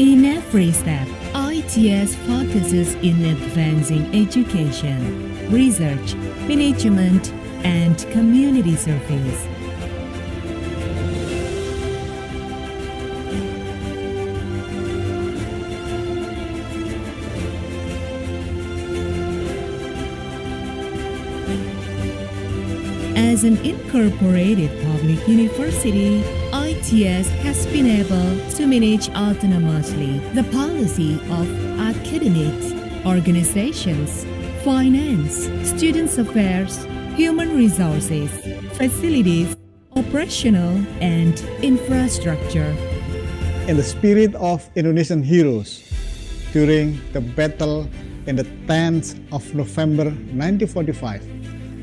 In every step, ITS focuses in advancing education, research, management, and community service. As an incorporated public university, ITS has been able to manage autonomously the policy of academics, organizations, finance, students' affairs, human resources, facilities, operational, and infrastructure. In the spirit of Indonesian heroes, during the battle in the 10th of November 1945,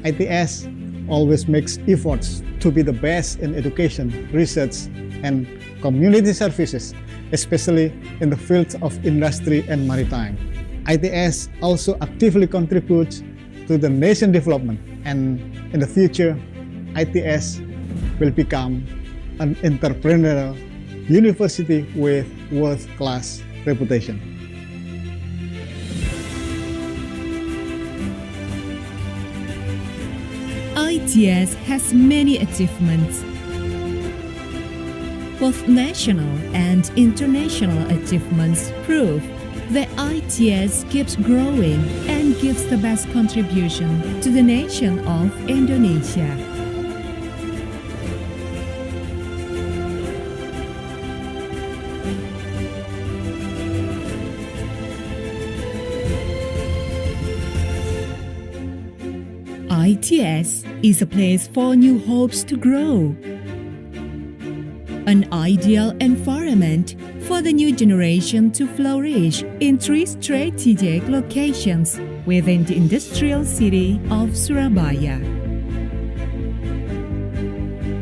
ITS always makes efforts to be the best in education, research, and community services, especially in the fields of industry and maritime. ITS also actively contributes to the nation development, and in the future, ITS will become an entrepreneurial university with world-class reputation. ITS has many achievements. Both national and international achievements prove that ITS keeps growing and gives the best contribution to the nation of Indonesia. ITS is a place for new hopes to grow. An ideal environment for the new generation to flourish in 3 strategic locations within the industrial city of Surabaya.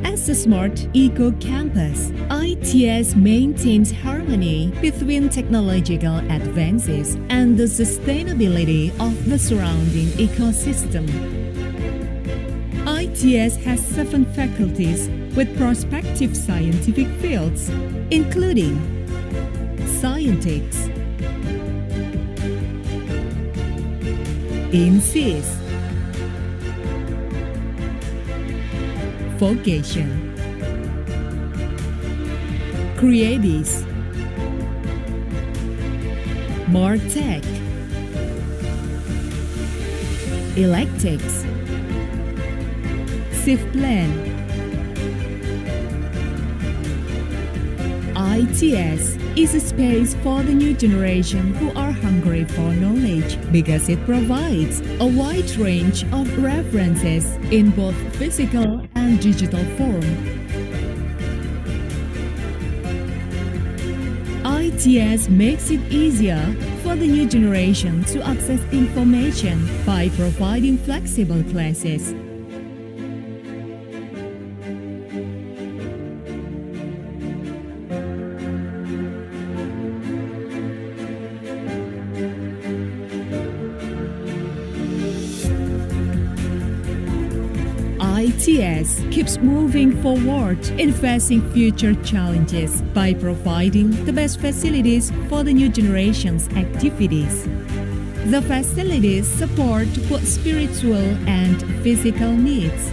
As a smart eco-campus, ITS maintains harmony between technological advances and the sustainability of the surrounding ecosystem. ITS has 7 faculties with prospective scientific fields, including Scientics, INSYS, Vocation, Creatis, MarTech, Electics, Plan. ITS is a space for the new generation who are hungry for knowledge because it provides a wide range of references in both physical and digital form. ITS makes it easier for the new generation to access information by providing flexible classes. ITS keeps moving forward in facing future challenges by providing the best facilities for the new generation's activities. The facilities support both spiritual and physical needs.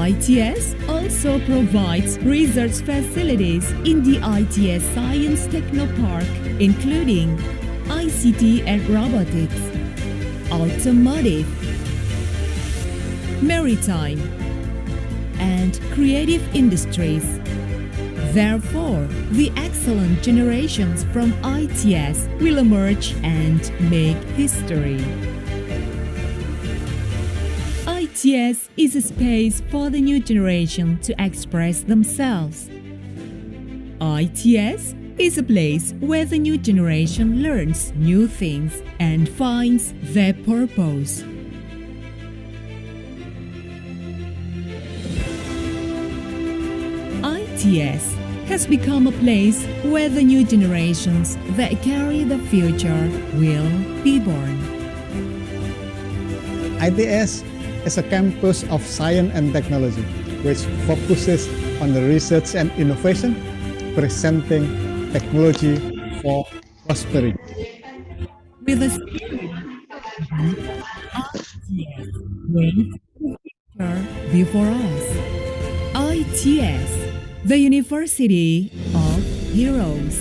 ITS also provides research facilities in the ITS Science Technopark, including ICT and robotics, automotive, maritime, and creative industries. Therefore, the excellent generations from ITS will emerge and make history. ITS is a space for the new generation to express themselves. ITS is a place where the new generation learns new things and finds their purpose. ITS has become a place where the new generations that carry the future will be born. ITS is a campus of science and technology, which focuses on the research and innovation, presenting technology for prosperity. With a spirit ITS waits the future before us. ITS, the University of Heroes.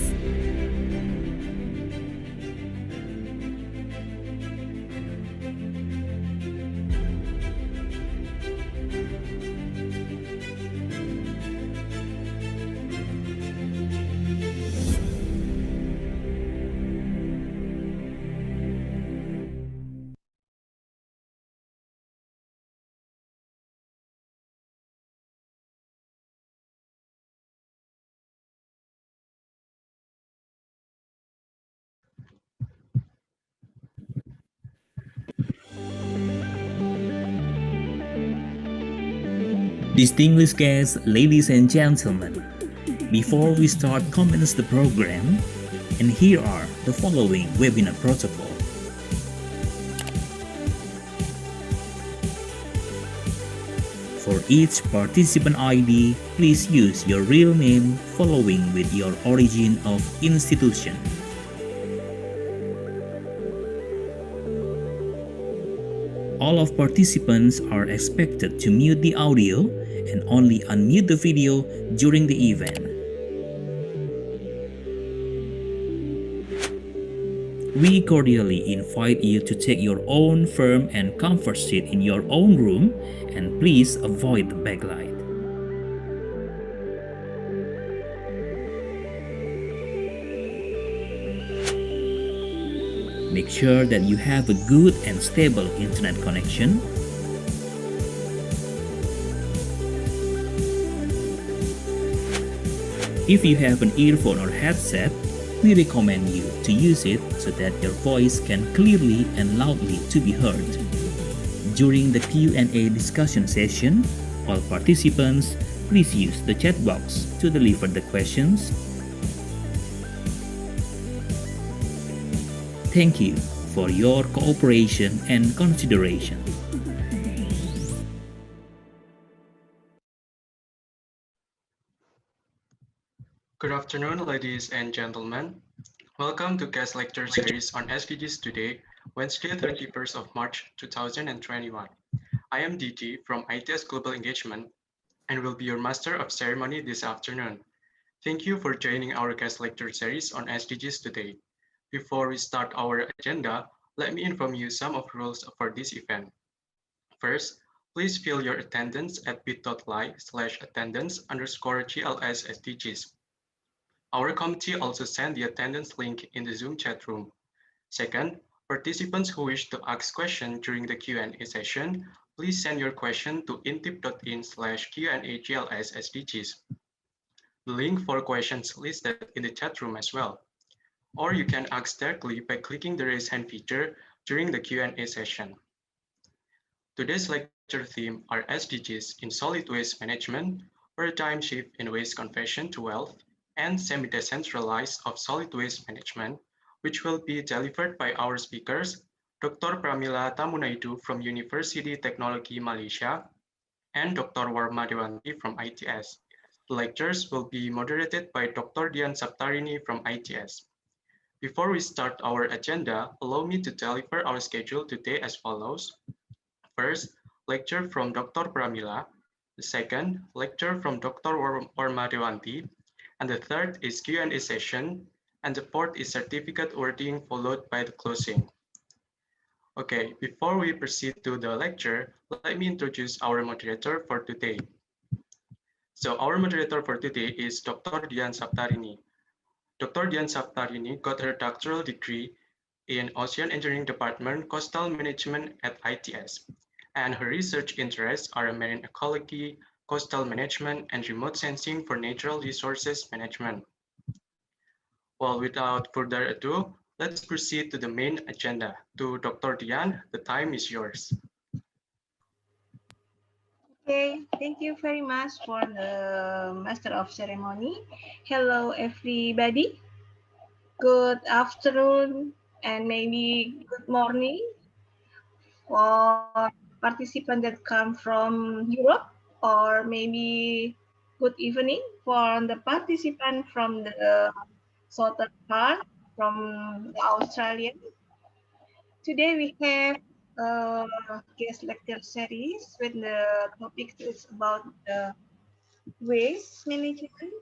Distinguished guests, ladies and gentlemen, before we start commence the program, and here are the following webinar protocol. For each participant ID, please use your real name following with your origin of institution. All of participants are expected to mute the audio and only unmute the video during the event. We cordially invite you to take your own firm and comfort seat in your own room, and please avoid the backlight. Make sure that you have a good and stable internet connection. If you have an earphone or headset, we recommend you to use it so that your voice can clearly and loudly to be heard. During the Q&A discussion session, all participants, please use the chat box to deliver the questions. Thank you for your cooperation and consideration. Good afternoon, ladies and gentlemen. Welcome to guest lecture series on SDGs today, Wednesday, 31st of March, 2021. I am DT from ITS Global Engagement and will be your master of ceremony this afternoon. Thank you for joining our guest lecture series on SDGs today. Before we start our agenda, let me inform you some of the rules for this event. First, please fill your attendance at bit.ly/attendance_GLS SDGs. Our committee also sent the attendance link in the Zoom chat room. Second, participants who wish to ask questions during the Q&A session, please send your question to intip.in/Q&A-GLS SDGs. The link for questions listed in the chat room as well. Or you can ask directly by clicking the raise hand feature during the Q&A session. Today's lecture theme are SDGs in solid waste management, paradigm shift in waste conversion to wealth, and semi-decentralized of solid waste management, which will be delivered by our speakers, Dr. Pramila Tamunaidu from University Technology Malaysia, and Dr. Warmadewanthi from ITS. The lectures will be moderated by Dr. Dian Saptarini from ITS. Before we start our agenda, allow me to deliver our schedule today as follows. First, lecture from Dr. Pramila. The second, lecture from Dr. Warmadewanthi. And the third is Q&A session. And the fourth is certificate awarding followed by the closing. Okay, before we proceed to the lecture, let me introduce our moderator for today. So our moderator for today is Dr. Dian Saptarini. Dr. Dian Saptarini got her doctoral degree in Ocean Engineering Department, Coastal Management at ITS, and her research interests are marine ecology, coastal management, and remote sensing for natural resources management. Well, without further ado, let's proceed to the main agenda. To Dr. Dian, the time is yours. Okay, thank you very much for the Master of Ceremony. Hello, everybody. Good afternoon and maybe good morning for participants that come from Europe, or maybe good evening for the participant from the southern part, from the Australia. Today we have a guest lecture series with the topic is about the waste management.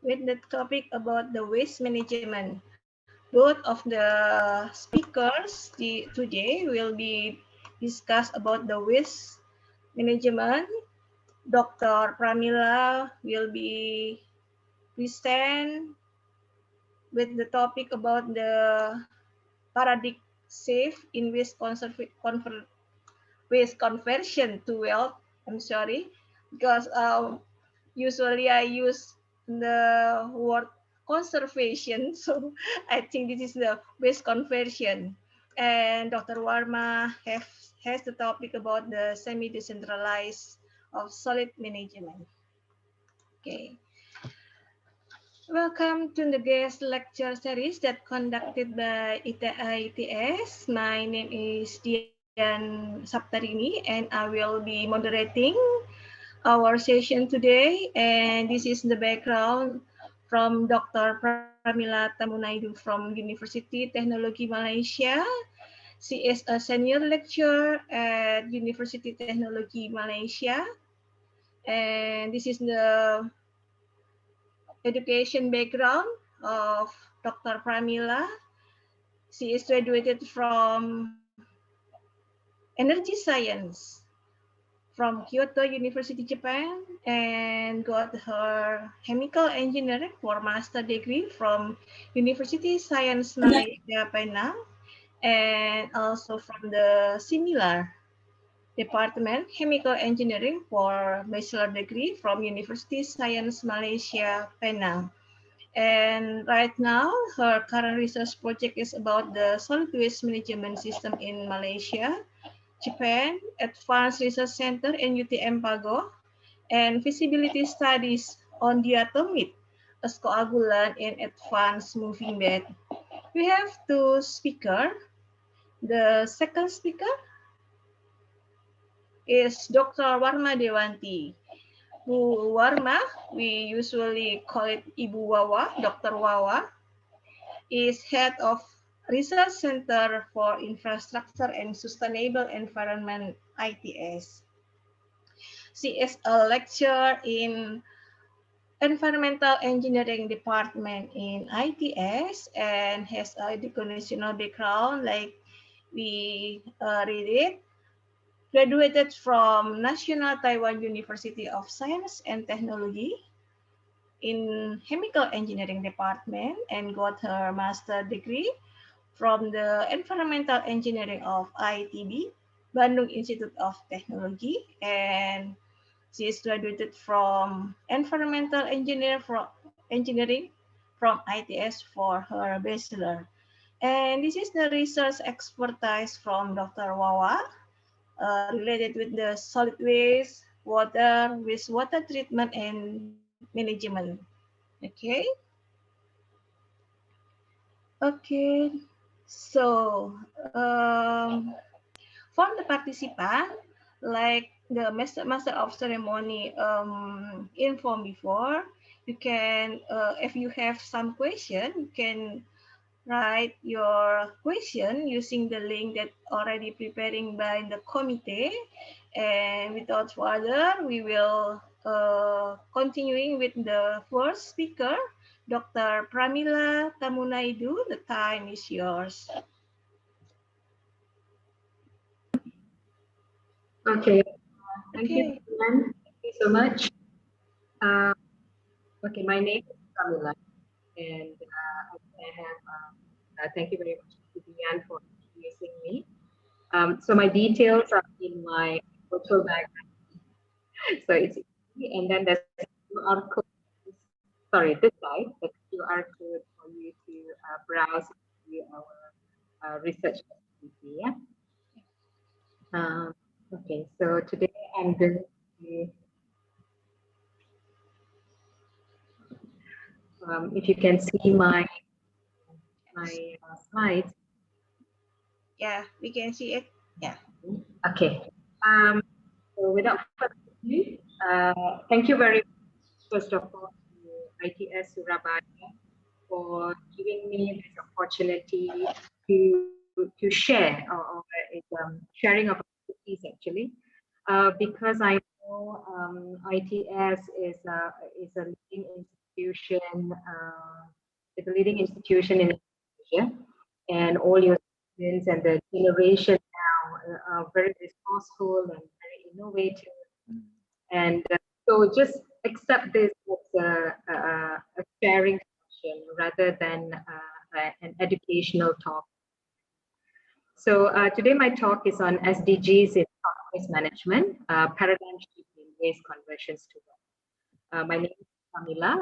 With the topic about the waste management. Both of the speakers today will be discuss about the waste management. Dr. Pramila will be present with the topic about the paradigm shift in waste conversion to wealth. I'm sorry, because usually I use the word conservation, so I think this is the waste conversion. And Dr. Warma has the topic about the semi-decentralized of solid management. Okay. Welcome to the guest lecture series that conducted by ITS. My name is Dian Saptarini and I will be moderating our session today. And this is the background from Dr. Pramila Tamunaidu from University Technology Malaysia. She is a senior lecturer at University Technology Malaysia. And this is the education background of Dr. Pramila. She is graduated from Energy Science from Kyoto University, Japan, and got her chemical engineering for master degree from University Science Malaysia, Penang, and also from the similar department, chemical engineering for bachelor degree from University Science Malaysia, Penang. And right now, her current research project is about the solid waste management system in Malaysia, Japan, Advanced Research Center in UTM Pago, and feasibility studies on diatomite as coagulant in advanced moving bed. We have two speakers. The second speaker is Dr. Warmadewanthi. Bu Warma, we usually call it Ibu Wawa, Dr. Wawa, is head of Research Center for Infrastructure and Sustainable Environment, ITS. She is a lecturer in Environmental Engineering Department in ITS and has a educational background like we read it. Graduated from National Taiwan University of Science and Technology in Chemical Engineering Department and got her master degree from the Environmental Engineering of ITB, Bandung Institute of Technology, and she is graduated from Environmental Engineering from ITS for her bachelor. And this is the research expertise from Dr. Wawa related with the solid waste, water, wastewater treatment, and management. Okay. Okay. So, for the participant, like the master of ceremony informed before, you can, if you have some question, you can write your question using the link that already preparing by the committee. And without further, we will continuing with the first speaker, Dr. Pramila Tamunaidu. The time is yours. Okay, thank you, Dian. Thank you so much. Okay, my name is Pramila, and I have thank you very much to Dian for introducing me. So my details are in my virtual background. So it's easy, and then there's a QR code. Sorry, this side, the QR code for you to browse to our research activity. Yeah. Okay, so today I'm going to, if you can see my slides. Yeah, we can see it. Yeah. Okay. So without further ado, thank you very much, first of all, to ITS Surabaya for giving me this opportunity to share or sharing of expertise actually, because I know ITS is a leading institution, is a leading institution in Indonesia, and all your students and the generation now are very resourceful and very innovative, and so just accept this as a sharing session rather than an educational talk. So today my talk is on SDGs in waste management, paradigm shift in waste conversions to wealth. My name is Pramila.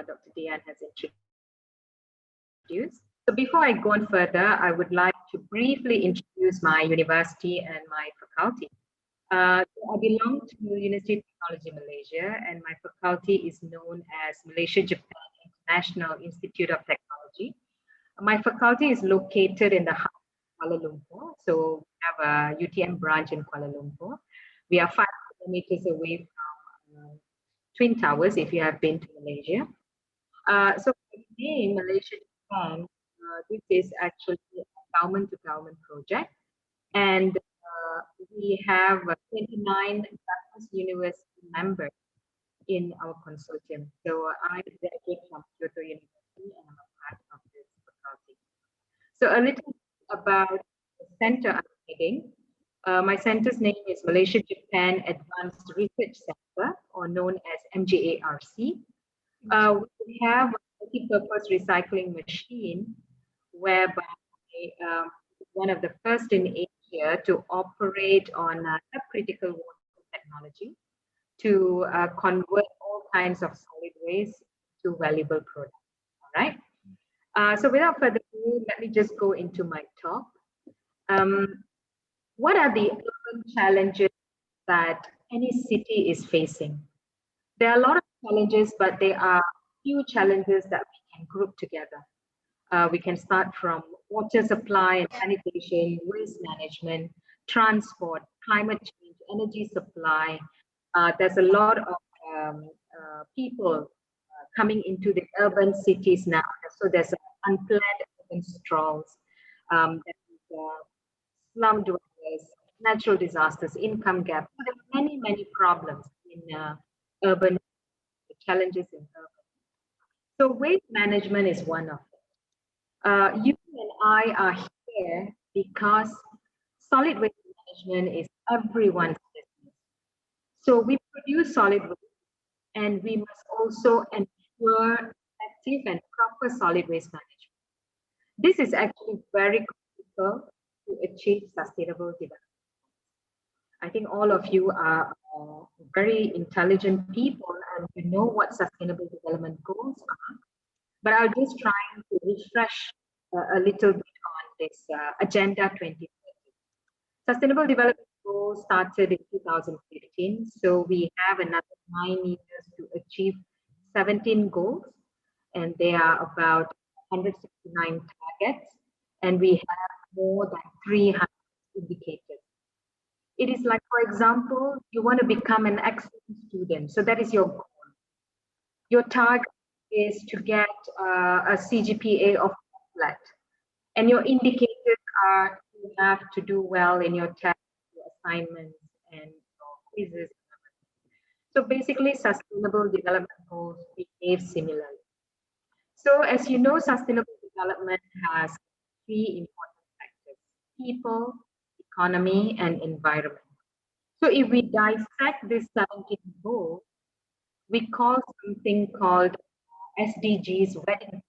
Dr. Dian has introduced. So before I go on further, I would like to briefly introduce my university and my faculty. I belong to University of Technology Malaysia, and my faculty is known as Malaysia-Japan International Institute of Technology. My faculty is located in the heart of Kuala Lumpur. So we have a UTM branch in Kuala Lumpur. We are 5 kilometers away from Twin Towers, if you have been to Malaysia. So today, Malaysia-Japan, this is actually a government-to-government project. And we have 29 campus university members in our consortium. So I graduate from Kyoto University and I'm a part of this faculty. So a little about the center I'm heading. My center's name is Malaysia-Japan Advanced Research Center, or known as MGARC. We have a multi-purpose recycling machine whereby one of the first in Asia to operate on subcritical water technology to convert all kinds of solid waste to valuable products. All right. So without further ado, let me just go into my talk. What are the urban challenges that any city is facing? There are a lot of challenges, but there are few challenges that we can group together. We can start from water supply and sanitation, waste management, transport, climate change, energy supply. There's a lot of people coming into the urban cities now. So there's unplanned urban strolls, slum dwellers, natural disasters, income gap. So there are many, many problems in urban, the challenges in urban. So waste management is one of them. You and I are here because solid waste management is everyone's business. So we produce solid waste, and we must also ensure effective and proper solid waste management. This is actually very critical to achieve sustainable development. I think all of you are very intelligent people and you know what sustainable development goals are. But I'll just try to refresh a little bit on this Agenda 2030. Sustainable Development Goals started in 2015, so we have another 9 years to achieve 17 goals, and they are about 169 targets, and we have more than 300 indicators. It is like, for example, you want to become an excellent student, so that is your goal. Your target is to get a CGPA of flat, and your indicators are you have to do well in your tests, your assignments, and your quizzes. So basically, sustainable development goals behave similarly. So as you know, sustainable development has 3 important factors: people, economy, and environment. So if we dissect this 17 goals, we call something called SDGs wedding.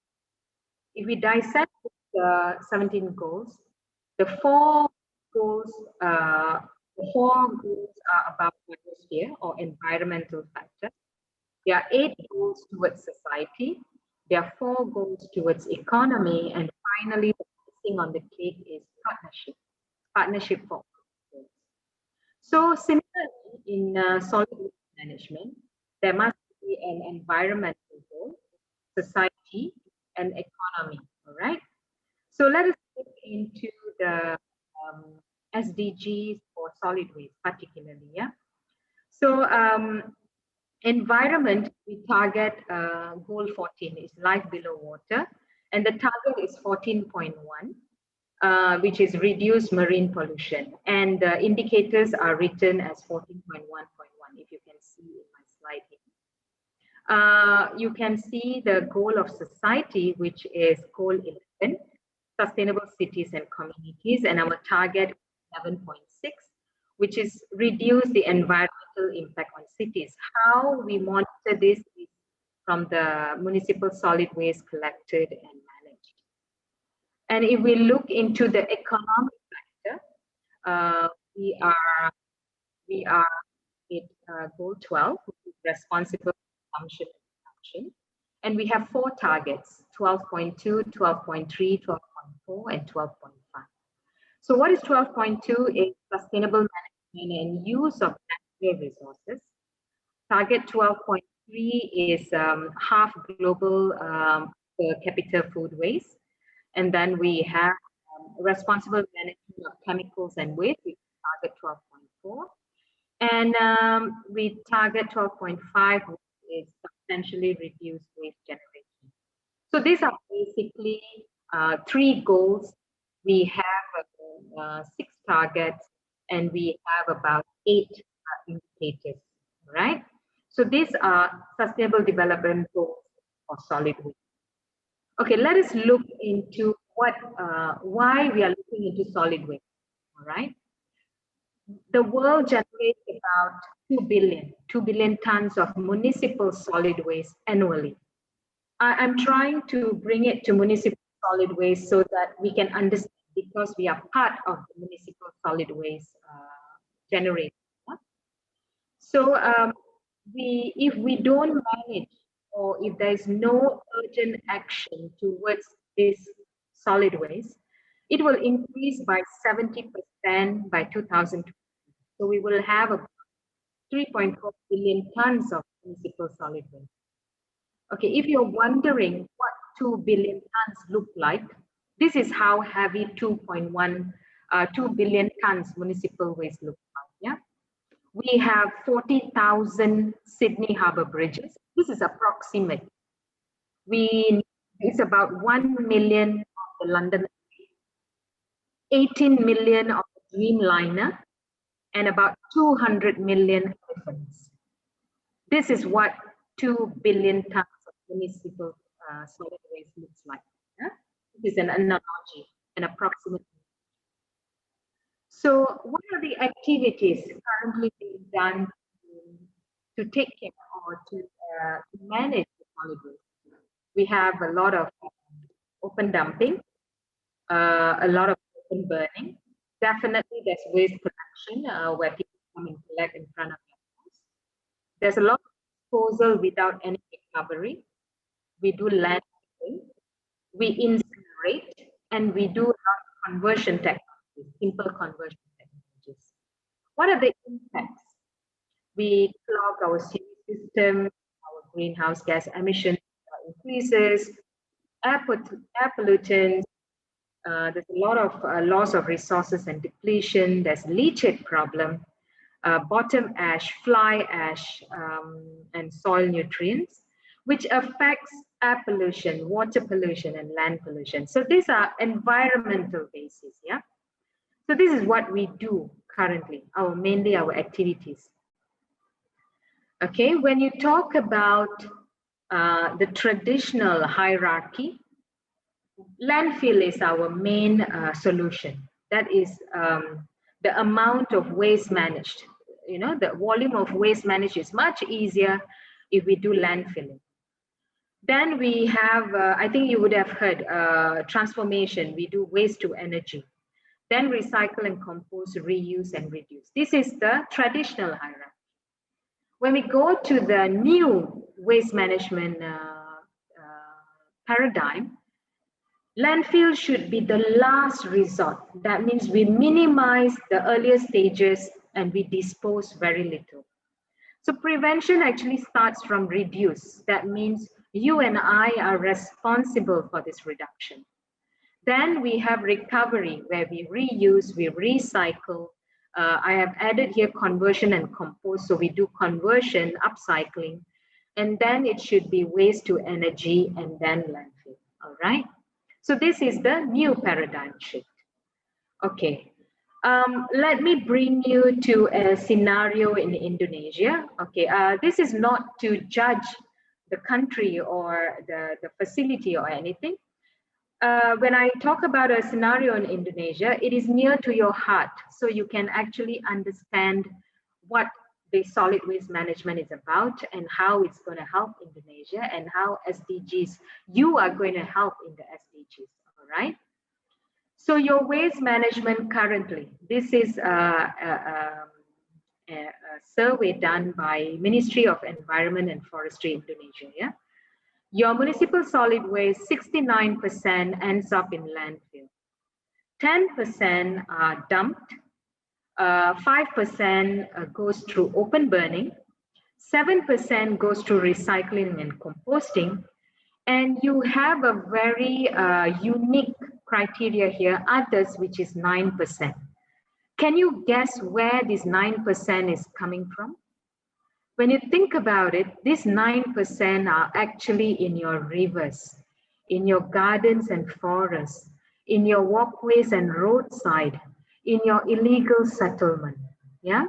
If we dissect the 17 goals, the 4 goals are about biosphere or environmental factors. There are 8 goals towards society, There are 4 goals towards economy, and finally, the icing on the cake is partnership. Partnership for all goals. So similarly, in solid waste management, there must be an environmental goal, society, and economy. All right. So let us look into the SDGs for solid waste, particularly. Yeah. So environment, we target goal 14 is life below water, and the target is 14.1. Which is reduce marine pollution, and the indicators are written as 14.1.1, if you can see in my slide here. You can see the goal of society, which is goal 11, sustainable cities and communities, and our target 11.6, which is reduce the environmental impact on cities. How we monitor this is from the municipal solid waste collected and managed. And if we look into the economic factor, we are at goal 12, which is responsible consumption and production. And we have 4 targets, 12.2, 12.3, 12.4, and 12.5. So what is 12.2 is sustainable management and use of natural resources. Target 12.3 is half global per capita food waste. And then we have responsible management of chemicals and waste, we target 12.4. And we target 12.5, which is substantially reduced waste generation. So these are basically 3 goals. We have 6 targets, and we have about 8 indicators, right? So these are sustainable development goals for solid waste. Okay, let us look into why we are looking into solid waste. All right. The world generates about 2 billion tons of municipal solid waste annually. I'm trying to bring it to municipal solid waste so that we can understand, because we are part of the municipal solid waste generation. So if we don't manage, or if there is no urgent action towards this solid waste, it will increase by 70% by 2020. So we will have about 3.4 billion tons of municipal solid waste. Okay, if you're wondering what 2 billion tons look like, this is how heavy 2 billion tons municipal waste looks like. Yeah. We have 40,000 Sydney Harbour bridges. This is approximate. It's about 1 million of the London, 18 million of the Dreamliner, and about 200 million elephants. This is what 2 billion tons of municipal solid waste looks like. Yeah? This is an analogy, an approximate. So what are the activities currently being done to take care or to manage the solid waste? We have a lot of open dumping, a lot of open burning. Definitely there's waste production where people come and collect in front of your house. There's a lot of disposal without any recovery. We do landfilling, we incinerate, and we do a lot of conversion technologies, simple conversion technologies. What are the impacts? We clog our sewage system, our greenhouse gas emissions increases, air pollutants, there's a lot of loss of resources and depletion, there's leachate problem, bottom ash, fly ash, and soil nutrients, which affects air pollution, water pollution, and land pollution. So these are environmental bases, yeah? So this is what we do currently, mainly our activities. Okay, when you talk about the traditional hierarchy, landfill is our main solution. That is the amount of waste managed. You know, the volume of waste managed is much easier if we do landfilling. Then we have, I think you would have heard, transformation. We do waste to energy. Then recycle and compose, reuse and reduce. This is the traditional hierarchy. When we go to the new waste management paradigm, landfill should be the last resort. That means we minimize the earlier stages and we dispose very little. So prevention actually starts from reduce. That means you and I are responsible for this reduction. Then we have recovery, where we reuse, we recycle. I have added here conversion and compost. So we do conversion, upcycling, and then it should be waste to energy and then landfill. All right. So this is the new paradigm shift. Okay. Let me bring you to a scenario in Indonesia. Okay, this is not to judge the country or the facility or anything. When I talk about a scenario in Indonesia, it is near to your heart, so you can actually understand what the solid waste management is about and how it's going to help Indonesia and how SDGs, you are going to help in the SDGs, all right? So your waste management currently, this is a survey done by Ministry of Environment and Forestry Indonesia. Yeah, your municipal solid waste, 69% ends up in landfill, 10% are dumped, 5% goes through open burning, 7% goes through recycling and composting, and you have a very unique criteria here, others, which is 9%. Can you guess where this 9% is coming from? When you think about it, these 9% are actually in your rivers, in your gardens and forests, in your walkways and roadside, in your illegal settlement. Yeah,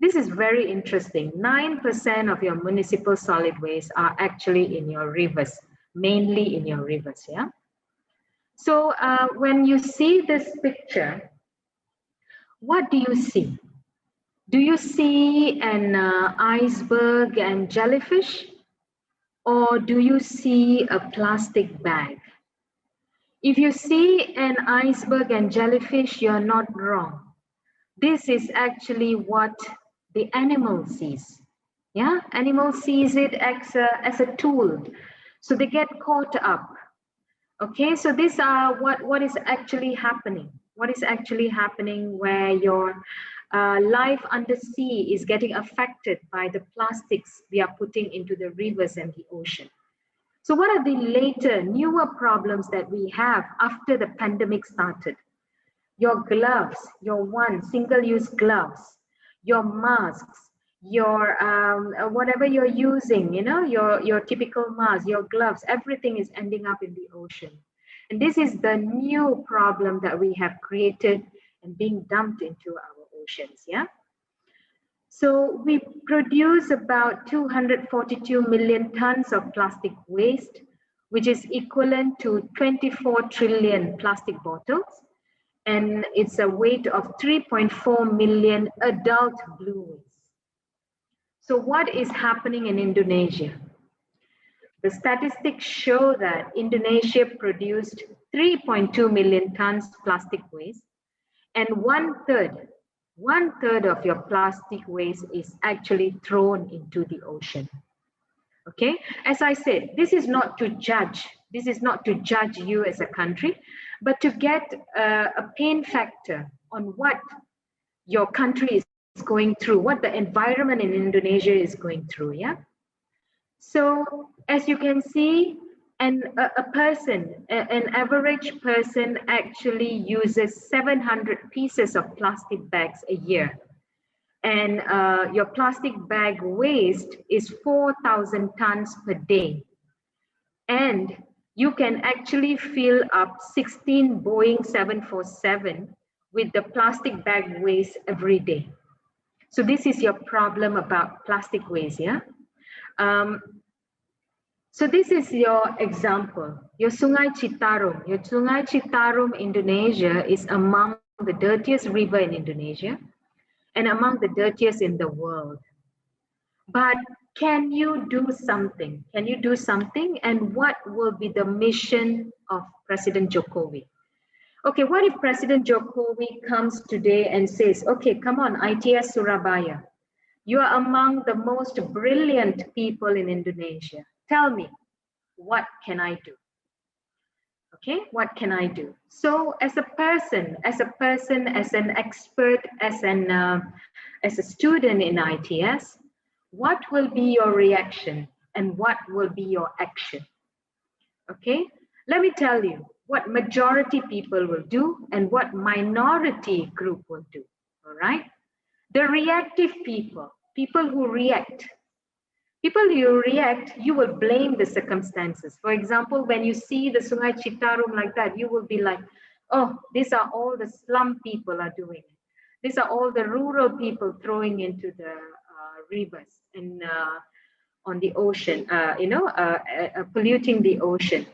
this is very interesting. 9% of your municipal solid waste are actually in your rivers, mainly in your rivers. Yeah. So when you see this picture, what do you see? Do you see an iceberg and jellyfish? Or do you see a plastic bag? If you see an iceberg and jellyfish, you're not wrong. This is actually what the animal sees. Yeah, animal sees it as a tool. So they get caught up. Okay, so these are what is actually happening. What is actually happening where your life under sea is getting affected by the plastics we are putting into the rivers and the ocean. So what are the later, newer problems that we have after the pandemic started? Your gloves, your single-use gloves, your masks, your whatever you're using, you know, your typical mask, your gloves, everything is ending up in the ocean. And this is the new problem that we have created and being dumped into our oceans. Yeah. So we produce about 242 million tons of plastic waste, which is equivalent to 24 trillion plastic bottles. And it's a weight of 3.4 million adult blue waste. So what is happening in Indonesia? The statistics show that Indonesia produced 3.2 million tons plastic waste, and one third of your plastic waste is actually thrown into the ocean. Okay, as I said, this is not to judge. This is not to judge you as a country, but to get a pain factor on what your country is going through, what the environment in Indonesia is going through. Yeah. So as you can see, an average person actually uses 700 pieces of plastic bags a year. And your plastic bag waste is 4,000 tons per day. And you can actually fill up 16 Boeing 747 with the plastic bag waste every day. So this is your problem about plastic waste, yeah? So this is your example, your Sungai Citarum. Your Sungai Citarum, Indonesia, is among the dirtiest river in Indonesia and among the dirtiest in the world. But can you do something? Can you do something? And what will be the mission of President Jokowi? Okay, what if President Jokowi comes today and says, okay, come on, ITS Surabaya, you are among the most brilliant people in Indonesia. Tell me, what can I do? Okay, what can I do? So as a person, as an expert, as a student in ITS, what will be your reaction and what will be your action? Okay, let me tell you what majority people will do and what minority group will do. All right, the reactive people, people who react. People you react, you will blame the circumstances. For example, when you see the Sungai Citarum like that, you will be like, oh, these are all the slum people are doing it. These are all the rural people throwing into the rivers and on the ocean, polluting the ocean.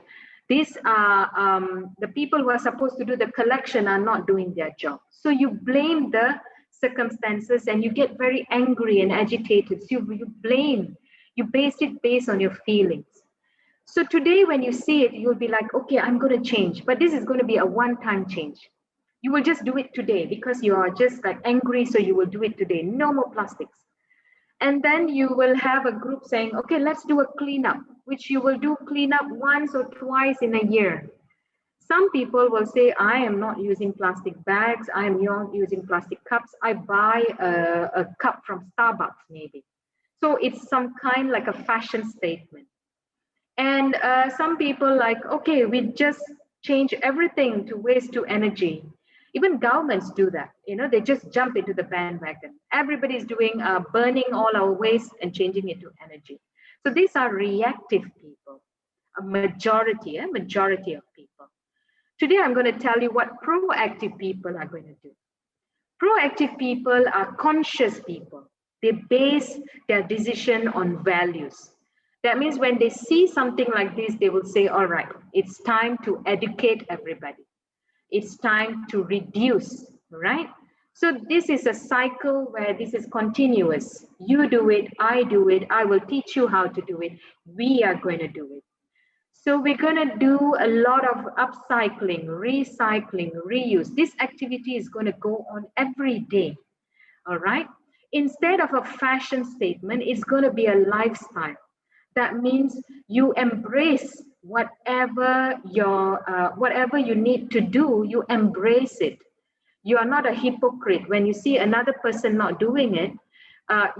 These are the people who are supposed to do the collection are not doing their job. So you blame the circumstances and you get very angry and agitated. So you blame. You base it based on your feelings. So today when you see it, you'll be like, okay, I'm going to change. But this is going to be a one-time change. You will just do it today because you are just like angry, so you will do it today. No more plastics. And then you will have a group saying, okay, let's do a cleanup, which you will do cleanup once or twice in a year. Some people will say, I am not using plastic bags. I am not using plastic cups. I buy a cup from Starbucks maybe. So it's some kind like a fashion statement. And some people like, okay, we just change everything to waste to energy. Even governments do that. They just jump into the bandwagon. Everybody's doing burning all our waste and changing it to energy. So these are reactive people, a majority of people. Today, I'm going to tell you what proactive people are going to do. Proactive people are conscious people. They base their decision on values. That means when they see something like this, they will say, all right, it's time to educate everybody. It's time to reduce, right? So this is a cycle where this is continuous. You do it, I do it, I will teach you how to do it. We are going to do it. So we're going to do a lot of upcycling, recycling, reuse. This activity is going to go on every day, all right? Instead of a fashion statement, it's going to be a lifestyle. That means you embrace whatever you need to do, you embrace it. You are not a hypocrite. When you see another person not doing it,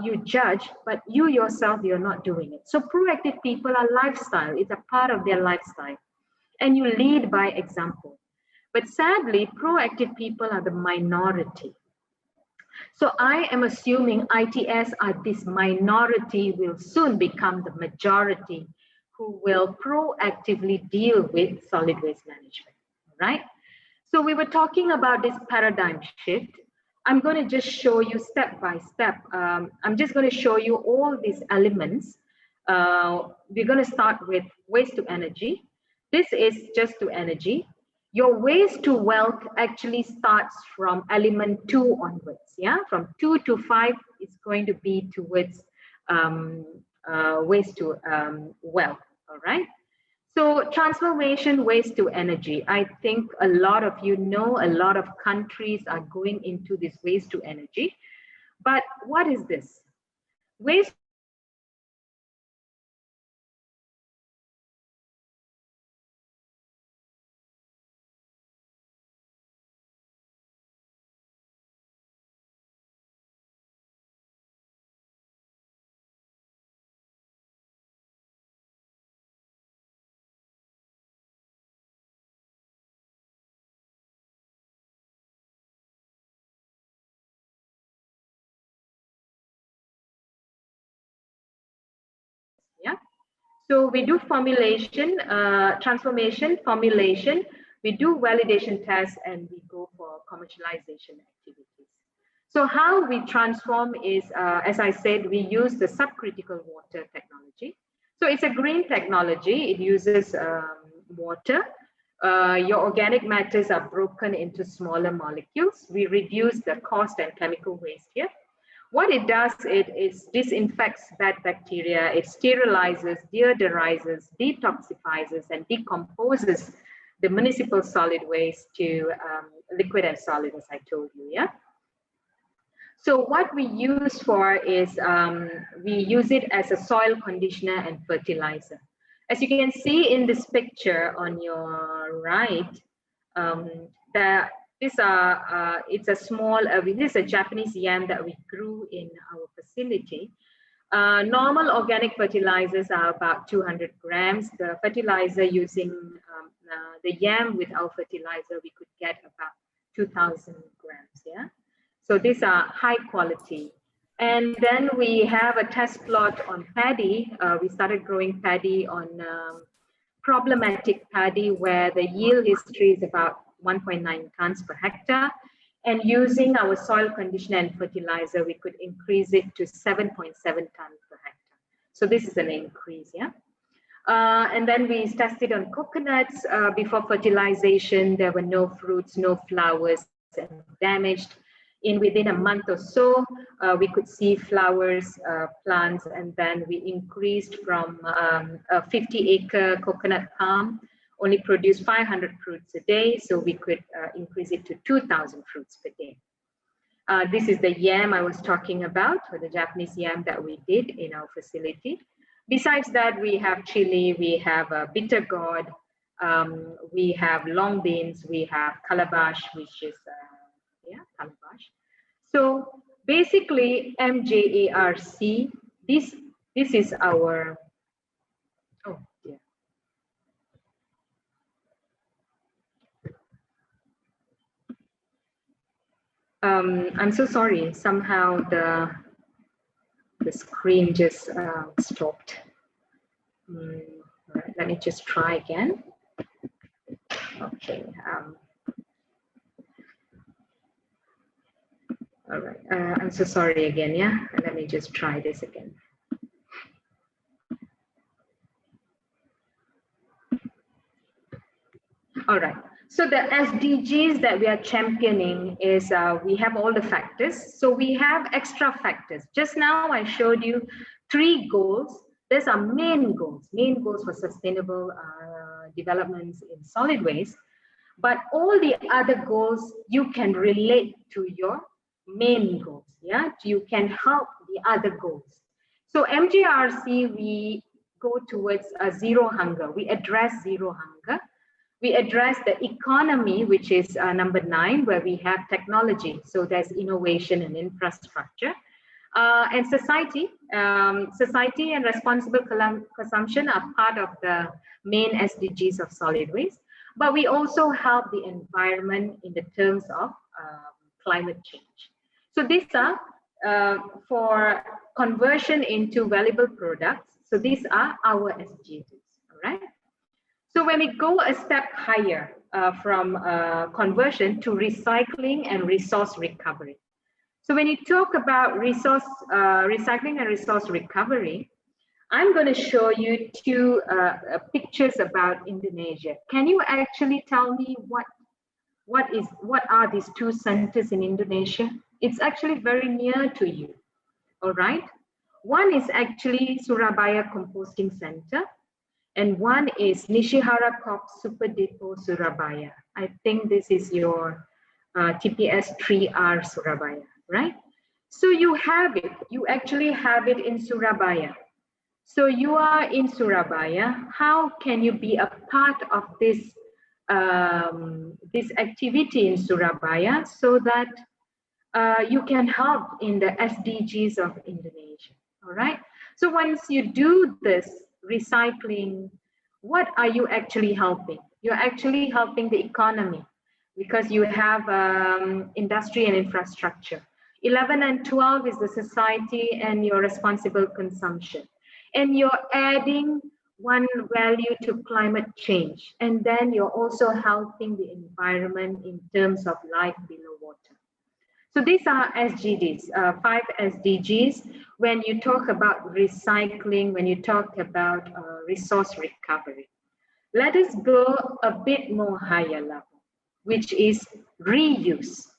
you judge, but you yourself, you're not doing it. So proactive people are lifestyle. It's a part of their lifestyle. And you lead by example. But sadly, proactive people are the minority. So I am assuming ITS are this minority will soon become the majority who will proactively deal with solid waste management, right? So we were talking about this paradigm shift. I'm going to just show you step by step. I'm just going to show you all these elements. We're going to start with waste to energy. This is just to energy. Your waste to wealth actually starts from element 2 onwards. Yeah, from 2 to 5 is going to be towards waste to wealth. All right. So transformation waste to energy. I think a lot of you know a lot of countries are going into this waste to energy. But what is this? Waste yeah. So we do formulation, transformation, formulation, we do validation tests, and we go for commercialization activities. So how we transform is, as I said, we use the subcritical water technology. So it's a green technology. It uses water. Your organic matters are broken into smaller molecules. We reduce the cost and chemical waste here. What it does, it is disinfects bad bacteria, it sterilizes, deodorizes, detoxifies, and decomposes the municipal solid waste to liquid and solid, as I told you, yeah? So what we use for is, we use it as a soil conditioner and fertilizer. As you can see in this picture on your right, it's a small, this is a Japanese yam that we grew in our facility. Normal organic fertilizers are about 200 grams. The fertilizer using the yam with our fertilizer, we could get about 2,000 grams, yeah? So these are high quality. And then we have a test plot on paddy. We started growing paddy on problematic paddy where the yield history is about 1.9 tons per hectare. And using our soil conditioner and fertilizer, we could increase it to 7.7 tons per hectare. So this is an increase, yeah? And then we tested on coconuts. Before fertilization, there were no fruits, no flowers, and damaged. Within a month or so, we could see flowers, plants, and then we increased from a 50-acre coconut palm, only produced 500 fruits a day, so we could increase it to 2,000 fruits per day. This is the yam I was talking about, or the Japanese yam that we did in our facility. Besides that, we have chili, we have bitter gourd, we have long beans, we have calabash, which is calabash. So basically, MGARC, this is our, oh dear. I'm so sorry, somehow the screen just stopped. All right, let me just try again. Okay. All right, I'm so sorry again, yeah? Let me just try this again. All right, so the SDGs that we are championing is we have all the factors. So we have extra factors. Just now I showed you 3 goals. These are main goals for sustainable developments in solid waste. But all the other goals you can relate to your main goals, yeah? You can help the other goals. So MGRC, we go towards zero hunger. We address zero hunger. We address the economy, which is number 9, where we have technology. So there's innovation and infrastructure. And society and responsible consumption are part of the main SDGs of solid waste. But we also help the environment in the terms of climate change. So these are for conversion into valuable products. So these are our SDGs, all right? So when we go a step higher from conversion to recycling and resource recovery. So when you talk about recycling and resource recovery, I'm going to show you 2 pictures about Indonesia. Can you actually tell me what are these 2 centers in Indonesia? It's actually very near to you, all right? One is actually Surabaya Composting Center, and one is Nishihara Corp Super Depot Surabaya. I think this is your TPS 3R Surabaya, right? So you have it, you actually have it in Surabaya. So you are in Surabaya. How can you be a part of this, this activity in Surabaya so that you can help in the SDGs of Indonesia, all right? So once you do this recycling, what are you actually helping? You're actually helping the economy because you have industry and infrastructure. 11 and 12 is the society and your responsible consumption. And you're adding one value to climate change. And then you're also helping the environment in terms of life below water. So these are SDGs, 5 SDGs. When you talk about recycling, when you talk about resource recovery, let us go a bit more higher level, which is reuse.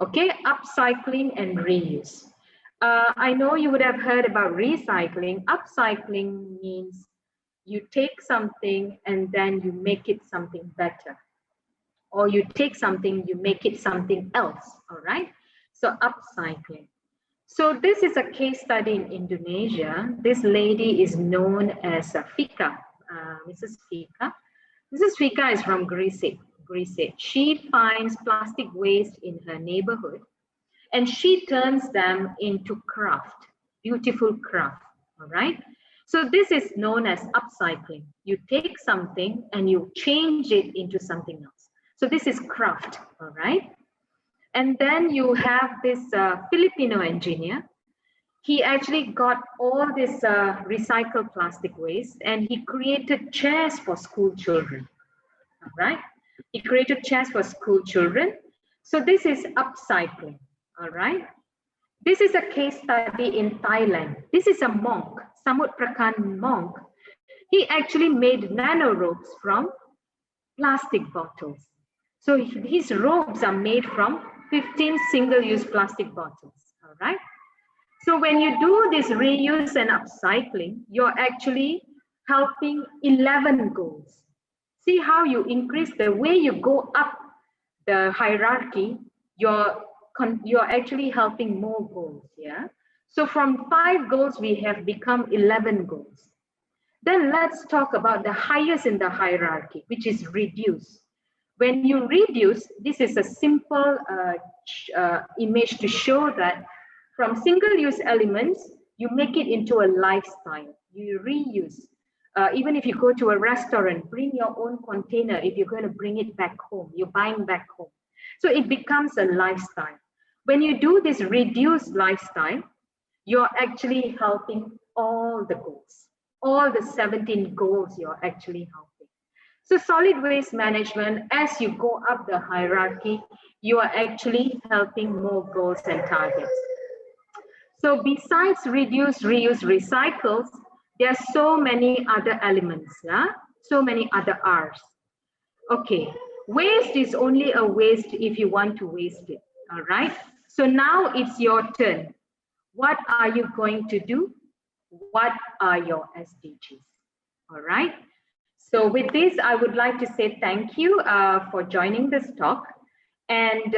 Okay, upcycling and reuse. I know you would have heard about recycling. Upcycling means you take something and then you make it something better. Or you take something, you make it something else, all right? So upcycling. So this is a case study in Indonesia. This lady is known as Fika. Mrs. Fika. Mrs. Fika is from Greece. She finds plastic waste in her neighborhood and she turns them into craft, beautiful craft, all right? So this is known as upcycling. You take something and you change it into something else. So this is craft, all right? And then you have this Filipino engineer. He actually got all this recycled plastic waste and he created chairs for school children, all right? He created chairs for school children. So this is upcycling, all right? This is a case study in Thailand. This is a monk, Samut Prakan monk. He actually made nano robes from plastic bottles. So his robes are made from 15 single-use plastic bottles, all right? So when you do this reuse and upcycling, you're actually helping 11 goals. See how you increase the way you go up the hierarchy, you're actually helping more goals, yeah? So from 5 goals, we have become 11 goals. Then let's talk about the highest in the hierarchy, which is reduce. When you reduce, this is a simple image to show that from single-use elements, you make it into a lifestyle. You reuse. Even if you go to a restaurant, bring your own container. If you're going to bring it back home, you're buying back home. So it becomes a lifestyle. When you do this reduced lifestyle, you're actually helping all the goals. All the 17 goals you're actually helping. So solid waste management, as you go up the hierarchy, you are actually helping more goals and targets. So besides reduce, reuse, recycles, there are so many other elements, yeah? So many other R's. Okay, waste is only a waste if you want to waste it, all right? So now it's your turn. What are you going to do? What are your SDGs, all right? So with this, I would like to say thank you for joining this talk. And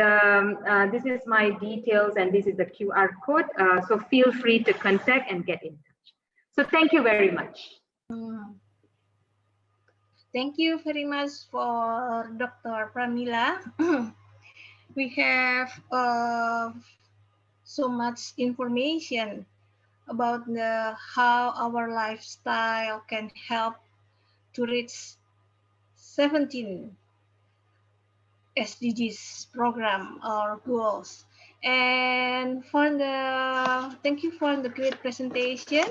this is my details and this is the QR code. So feel free to contact and get in touch. So thank you very much. Thank you very much for Dr. Pramila. We have so much information about how our lifestyle can help to reach 17 SDGs program or goals. And thank you for the great presentation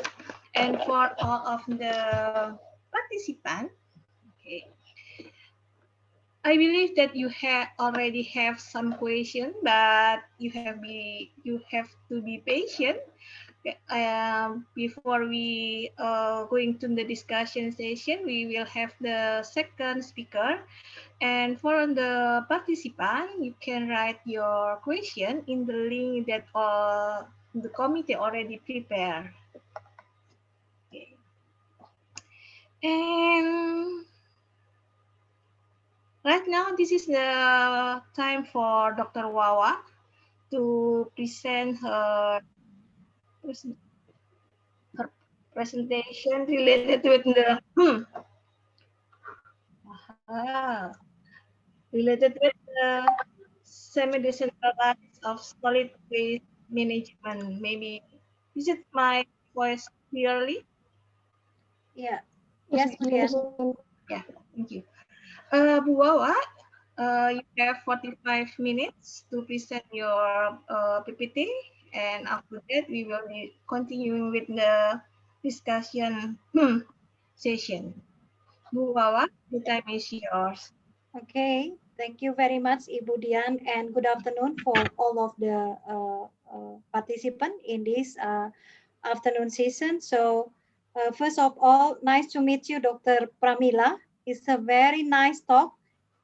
and for all of the participants. Okay. I believe that you already have some questions, but you have to be patient. Before we going to the discussion session, we will have the second speaker. And for the participant, you can write your question in the link that the committee already prepared. Okay. And right now, this is the time for Dr. Wawa to present her presentation related with the semi-decentralized of solid waste management. Maybe is it my voice clearly? Yeah. Yes, clear. Yeah, thank you. Bu Wawa, you have 45 minutes to present your PPT, and after that we will be continuing with the discussion session. Bu Wawa, the time is yours. Okay, thank you very much, Ibu Dian, and good afternoon for all of the participants in this afternoon session. So, first of all, nice to meet you, Dr. Pramila. It's a very nice talk,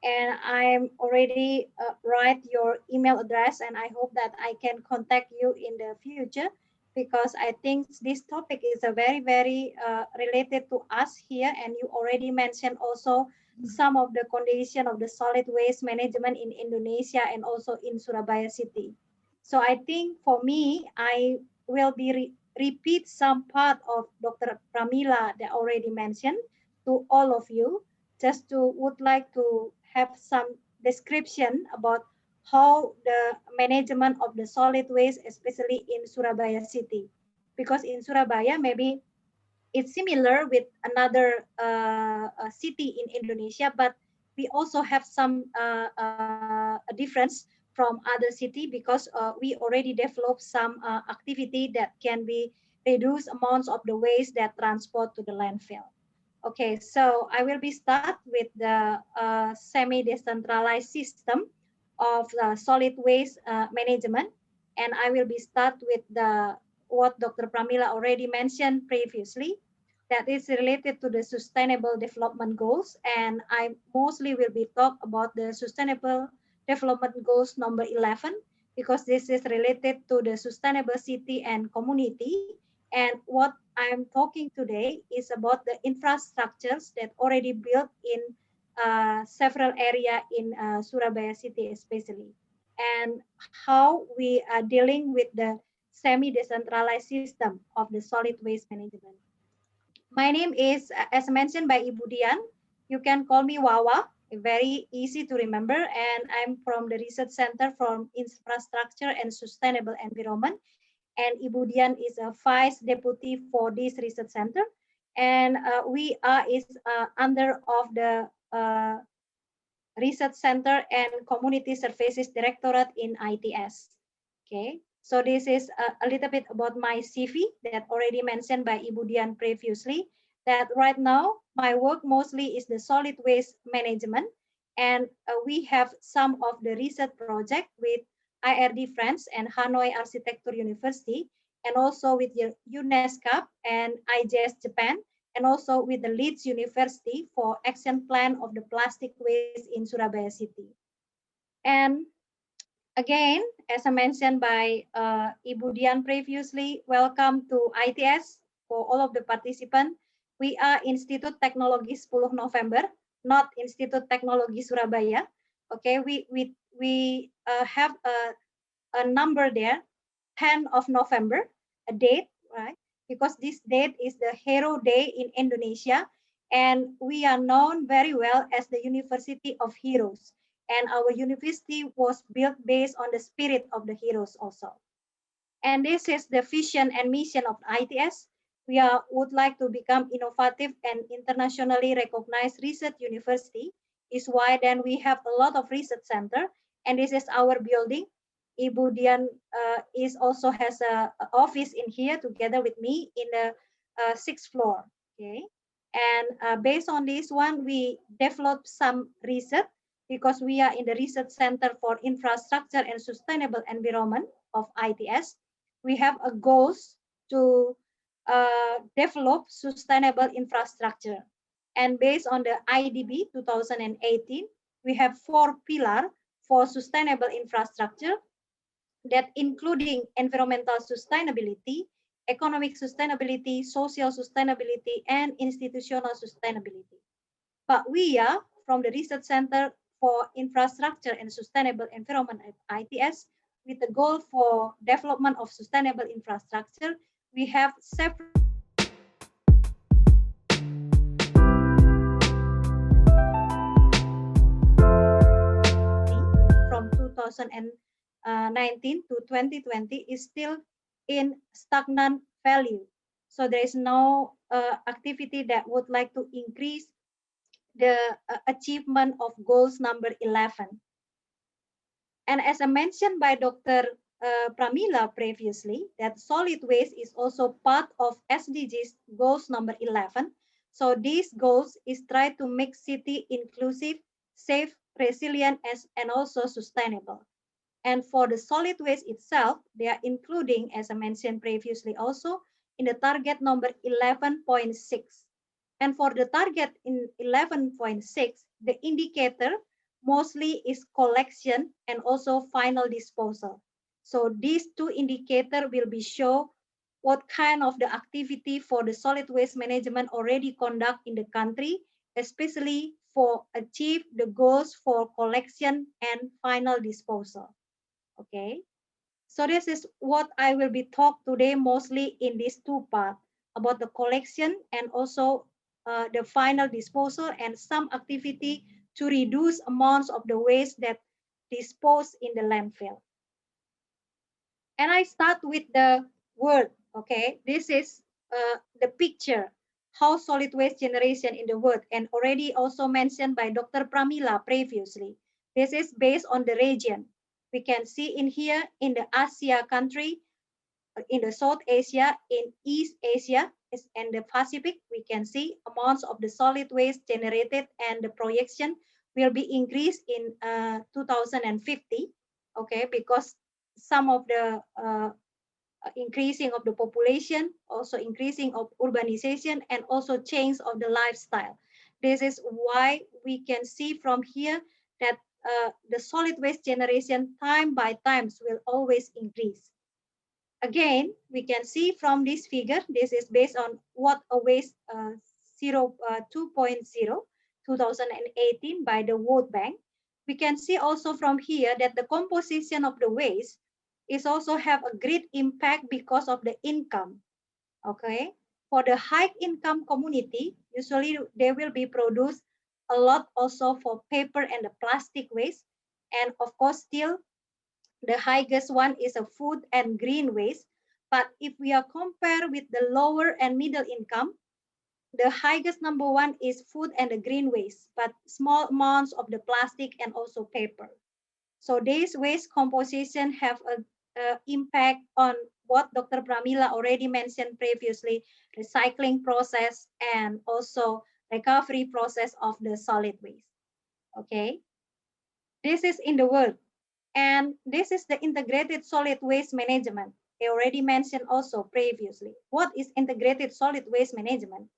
and I'm already write your email address, and I hope that I can contact you in the future, because I think this topic is a very, very related to us here, and you already mentioned also some of the condition of the solid waste management in Indonesia and also in Surabaya city. So I think for me, I will be repeat some part of Dr. Pramila that already mentioned. to all of you. Just to would like to have some description about how the management of the solid waste, especially in Surabaya city, because in Surabaya maybe it's similar with another city in Indonesia, but we also have some a difference from other city because we already developed some activity that can be reduce amounts of the waste that transport to the landfill. Okay, so I will be start with the semi-decentralized system of solid waste management, and I will be start with the what Dr. Pramila already mentioned previously, that is related to the sustainable development goals, and I mostly will be talk about the sustainable development goals number 11 because this is related to the sustainable city and community. And what I'm talking today is about the infrastructures that already built in several area in Surabaya city especially, and how we are dealing with the semi-decentralized system of the solid waste management. My name is, as mentioned by Ibu Dian, you can call me Wawa, very easy to remember, and I'm from the Research Center for Infrastructure and Sustainable Environment, and Ibu Dian is a Vice Deputy for this Research Center, and we are is under of the Research Center and Community Services Directorate in ITS. Okay, so this is a little bit about my CV that already mentioned by Ibu Dian previously, that right now my work mostly is the solid waste management, and we have some of the research project with IRD France and Hanoi Architecture University, and also with the UNESCO and IJS Japan, and also with the Leeds University for action plan of the plastic waste in Surabaya City. And again, as I mentioned by Ibu Dian previously, welcome to ITS for all of the participants. We are Institut Teknologi 10 November, not Institut Teknologi Surabaya. Okay, we have a number there, 10 of November, a date, right? Because this date is the Hero Day in Indonesia, and we are known very well as the University of Heroes. And our university was built based on the spirit of the heroes also. And this is the vision and mission of ITS. We would like to become innovative and internationally recognized research university. Is why then we have a lot of research center, and this is our building. Ibu Dian is also has a office in here together with me in the 6th floor. Okay, and based on this one, we developed some research because we are in the Research Center for Infrastructure and Sustainable Environment of ITS. We have a goals to develop sustainable infrastructure. And based on the IDB 2018, we have 4 pillars for sustainable infrastructure that including environmental sustainability, economic sustainability, social sustainability, and institutional sustainability. But we are from the Research Center for Infrastructure and Sustainable Environment at ITS, with the goal for development of sustainable infrastructure, we have several from 2019 to 2020 is still in stagnant value. So there is no activity that would like to increase the achievement of goals number 11. And as I mentioned by Dr. Pramila previously, that solid waste is also part of SDGs goals number 11. So these goals is try to make city inclusive, safe, resilient, and also sustainable. And for the solid waste itself, they are including, as I mentioned previously also, in the target number 11.6. And for the target in 11.6, the indicator mostly is collection and also final disposal. So these 2 indicators will be show what kind of the activity for the solid waste management already conduct in the country, especially for achieve the goals for collection and final disposal. Okay, so this is what I will be talk today mostly in these 2 parts about the collection and also the final disposal, and some activity to reduce amounts of the waste that disposed in the landfill. And I start with the word, okay? This is the picture, how solid waste generation in the world, and already also mentioned by Dr. Pramila previously. This is based on the region. We can see in here in the Asia country, in the South Asia, in East Asia, and the Pacific, we can see amounts of the solid waste generated, and the projection will be increased in 2050, okay, because some of the increasing of the population, also increasing of urbanization, and also change of the lifestyle. This is why we can see from here that the solid waste generation time by times will always increase. Again, we can see from this figure, this is based on what a waste 2.0 2018 by the World Bank. We can see also from here that the composition of the waste is also have a great impact because of the income. Okay, for the high income community, usually they will be produced a lot also for paper and the plastic waste, and of course still the highest one is a food and green waste. But if we are compare with the lower and middle income, the highest number one is food and the green waste, but small amounts of the plastic and also paper. So this waste composition have a impact on what Dr. Pramila already mentioned previously, recycling process and also recovery process of the solid waste. Okay, this is in the world. And this is the integrated solid waste management. I already mentioned also previously. What is integrated solid waste management?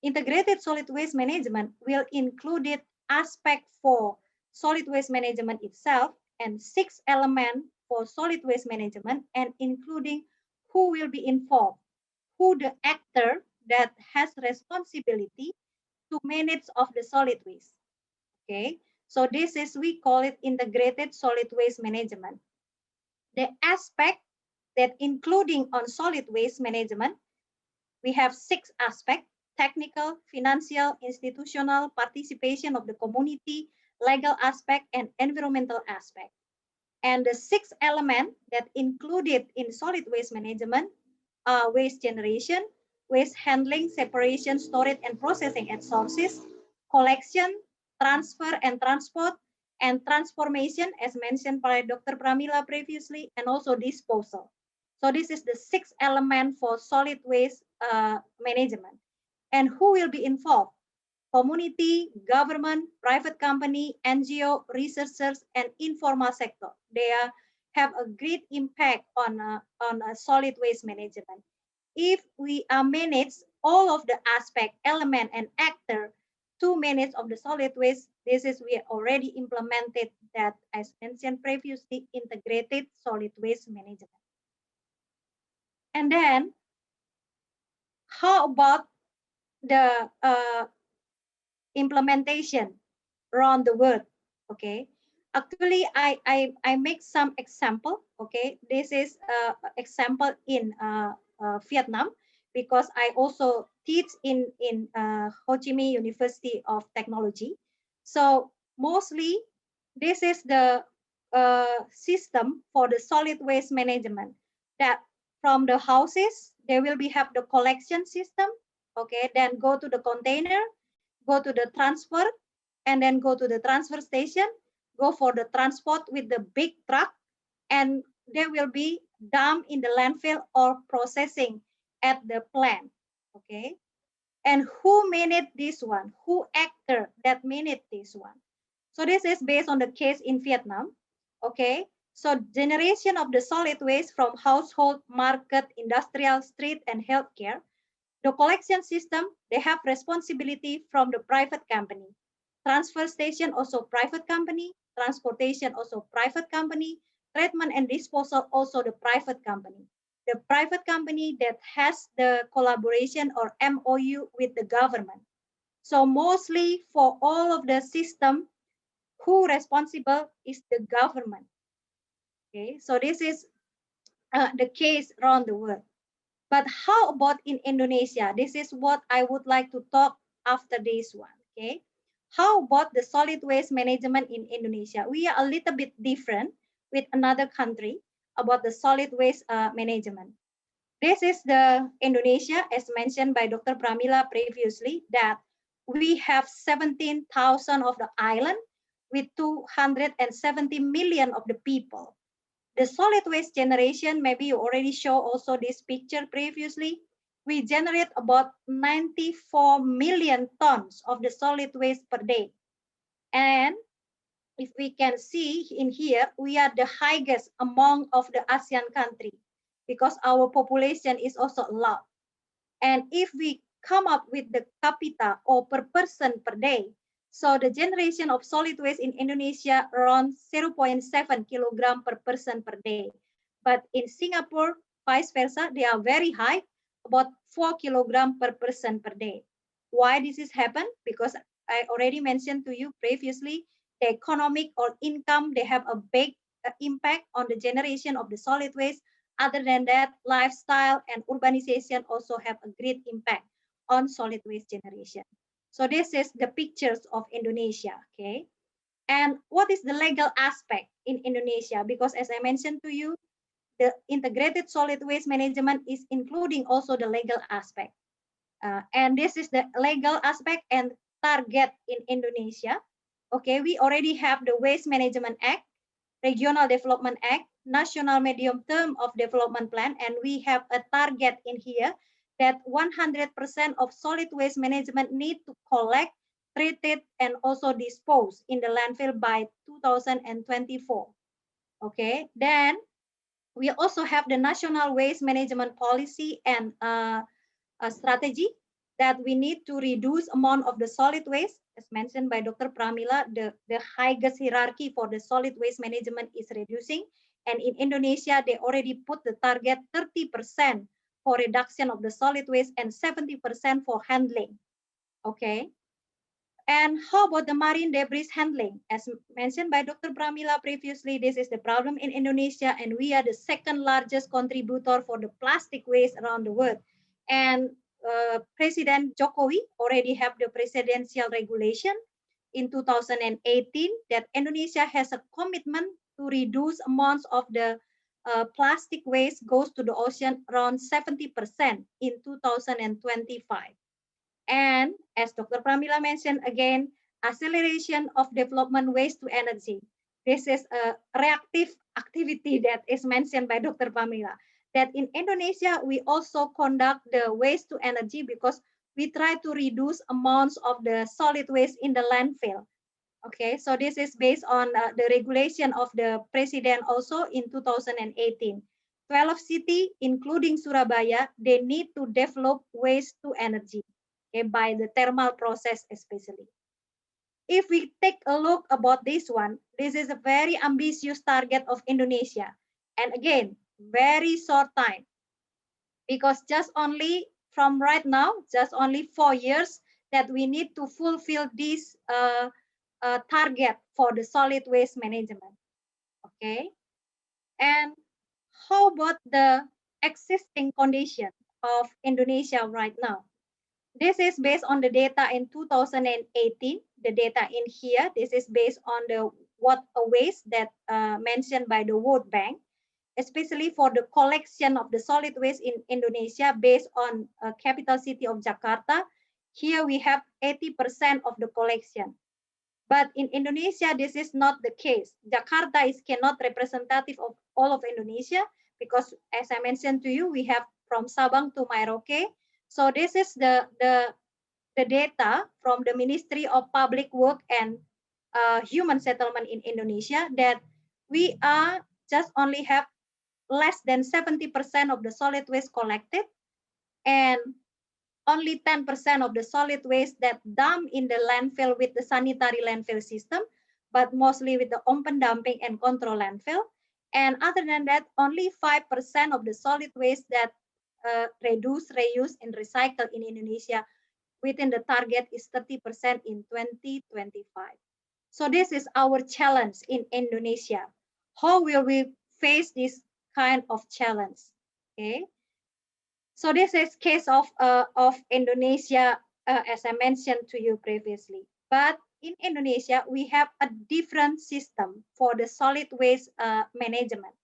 Integrated solid waste management will include aspect for solid waste management itself and 6 elements for solid waste management, and including who will be involved, who the actor that has responsibility to manage of the solid waste. Okay, so this is, we call it integrated solid waste management. The aspect that including on solid waste management, we have 6 aspects: technical, financial, institutional, participation of the community, legal aspect, and environmental aspect. And the 6 elements that included in solid waste management are waste generation, waste handling, separation, storage, and processing at sources, collection, transfer and transport, and transformation, as mentioned by Dr. Pramila previously, and also disposal. So this is the 6 element for solid waste management. And who will be involved? Community, government, private company, NGO, researchers, and informal sector. They have a great impact on solid waste management. If we manage all of the aspect, element, and actor to manage of the solid waste, this is, we already implemented that, as mentioned previously, integrated solid waste management. And then, how about the implementation around the world? Okay, actually I make some example. Okay, this is example in Vietnam, because I also teach in Ho Chi Minh University of Technology. So mostly this is the system for the solid waste management, that from the houses they will be have the collection system. Okay, then go to the container, go to the transfer, and then go to the transfer station, go for the transport with the big truck, and they will be dumped in the landfill or processing at the plant. Okay, and who managed this one? Who actor that managed this one? So this is based on the case in Vietnam. Okay, so generation of the solid waste from household, market, industrial, street, and healthcare. The collection system, they have responsibility from the private company. Transfer station also private company, transportation also private company, treatment and disposal also the private company. The private company that has the collaboration or MOU with the government. So mostly for all of the system, who responsible is the government. Okay, so this is the case around the world. But how about in Indonesia? This is what I would like to talk after this one. Okay. How about the solid waste management in Indonesia? We are a little bit different with another country about the solid waste management. This is the Indonesia, as mentioned by Dr. Pramila previously, that we have 17,000 of the island with 270 million of the people. The solid waste generation, maybe you already show also this picture previously, we generate about 94 million tons of the solid waste per day. And if we can see in here, we are the highest among of the ASEAN country because our population is also a lot. And if we come up with the capita or per person per day, so the generation of solid waste in Indonesia around 0.7 kilogram per person per day. But in Singapore, vice versa, they are very high, about 4 kilogram per person per day. Why this is happen? Because I already mentioned to you previously, the economic or income, they have a big impact on the generation of the solid waste. Other than that, lifestyle and urbanization also have a great impact on solid waste generation. So this is the pictures of Indonesia, okay? And what is the legal aspect in Indonesia? Because as I mentioned to you, the integrated solid waste management is including also the legal aspect. And this is the legal aspect and target in Indonesia. Okay, we already have the Waste Management Act, Regional Development Act, National Medium Term of Development Plan, and we have a target in here that 100% of solid waste management need to collect, treat it, and also dispose in the landfill by 2024. Okay, then we also have the National Waste Management Policy and a strategy that we need to reduce amount of the solid waste. As mentioned by Dr. Pramila, the highest hierarchy for the solid waste management is reducing. And in Indonesia, they already put the target 30% for reduction of the solid waste and 70% for handling. Okay. And how about the marine debris handling? As mentioned by Dr. Pramila previously, this is the problem in Indonesia, and we are the second largest contributor for the plastic waste around the world. And President Jokowi already have the presidential regulation in 2018 that Indonesia has a commitment to reduce amounts of the plastic waste goes to the ocean around 70% in 2025. And as Dr. Pramila mentioned again, acceleration of development waste to energy. This is a reactive activity that is mentioned by Dr. Pramila. That in Indonesia, we also conduct the waste to energy because we try to reduce amounts of the solid waste in the landfill. Okay, so this is based on the regulation of the president also in 2018. 12 cities, including Surabaya, they need to develop waste to energy, okay, by the thermal process especially. If we take a look about this one, this is a very ambitious target of Indonesia. And again, very short time, because just only from right now, just only 4 years that we need to fulfill this target for the solid waste management. Okay, and how about the existing condition of Indonesia right now? This is based on the data in 2018. The data in here, this is based on the waste that mentioned by the World Bank, especially for the collection of the solid waste in Indonesia based on capital city of Jakarta. Here we have 80% of the collection. But in Indonesia, this is not the case. Jakarta is cannot representative of all of Indonesia because, as I mentioned to you, we have from Sabang to Merauke. So this is the data from the Ministry of Public Work and Human Settlement in Indonesia that we are just only have less than 70% of the solid waste collected and only 10% of the solid waste that dumped in the landfill with the sanitary landfill system, but mostly with the open dumping and control landfill. And other than that, only 5% of the solid waste that reduce, reuse, and recycle in Indonesia within the target is 30% in 2025. So this is our challenge in Indonesia. How will we face this kind of challenge? Okay. So this is case of Indonesia as I mentioned to you previously. But in Indonesia, we have a different system for the solid waste management.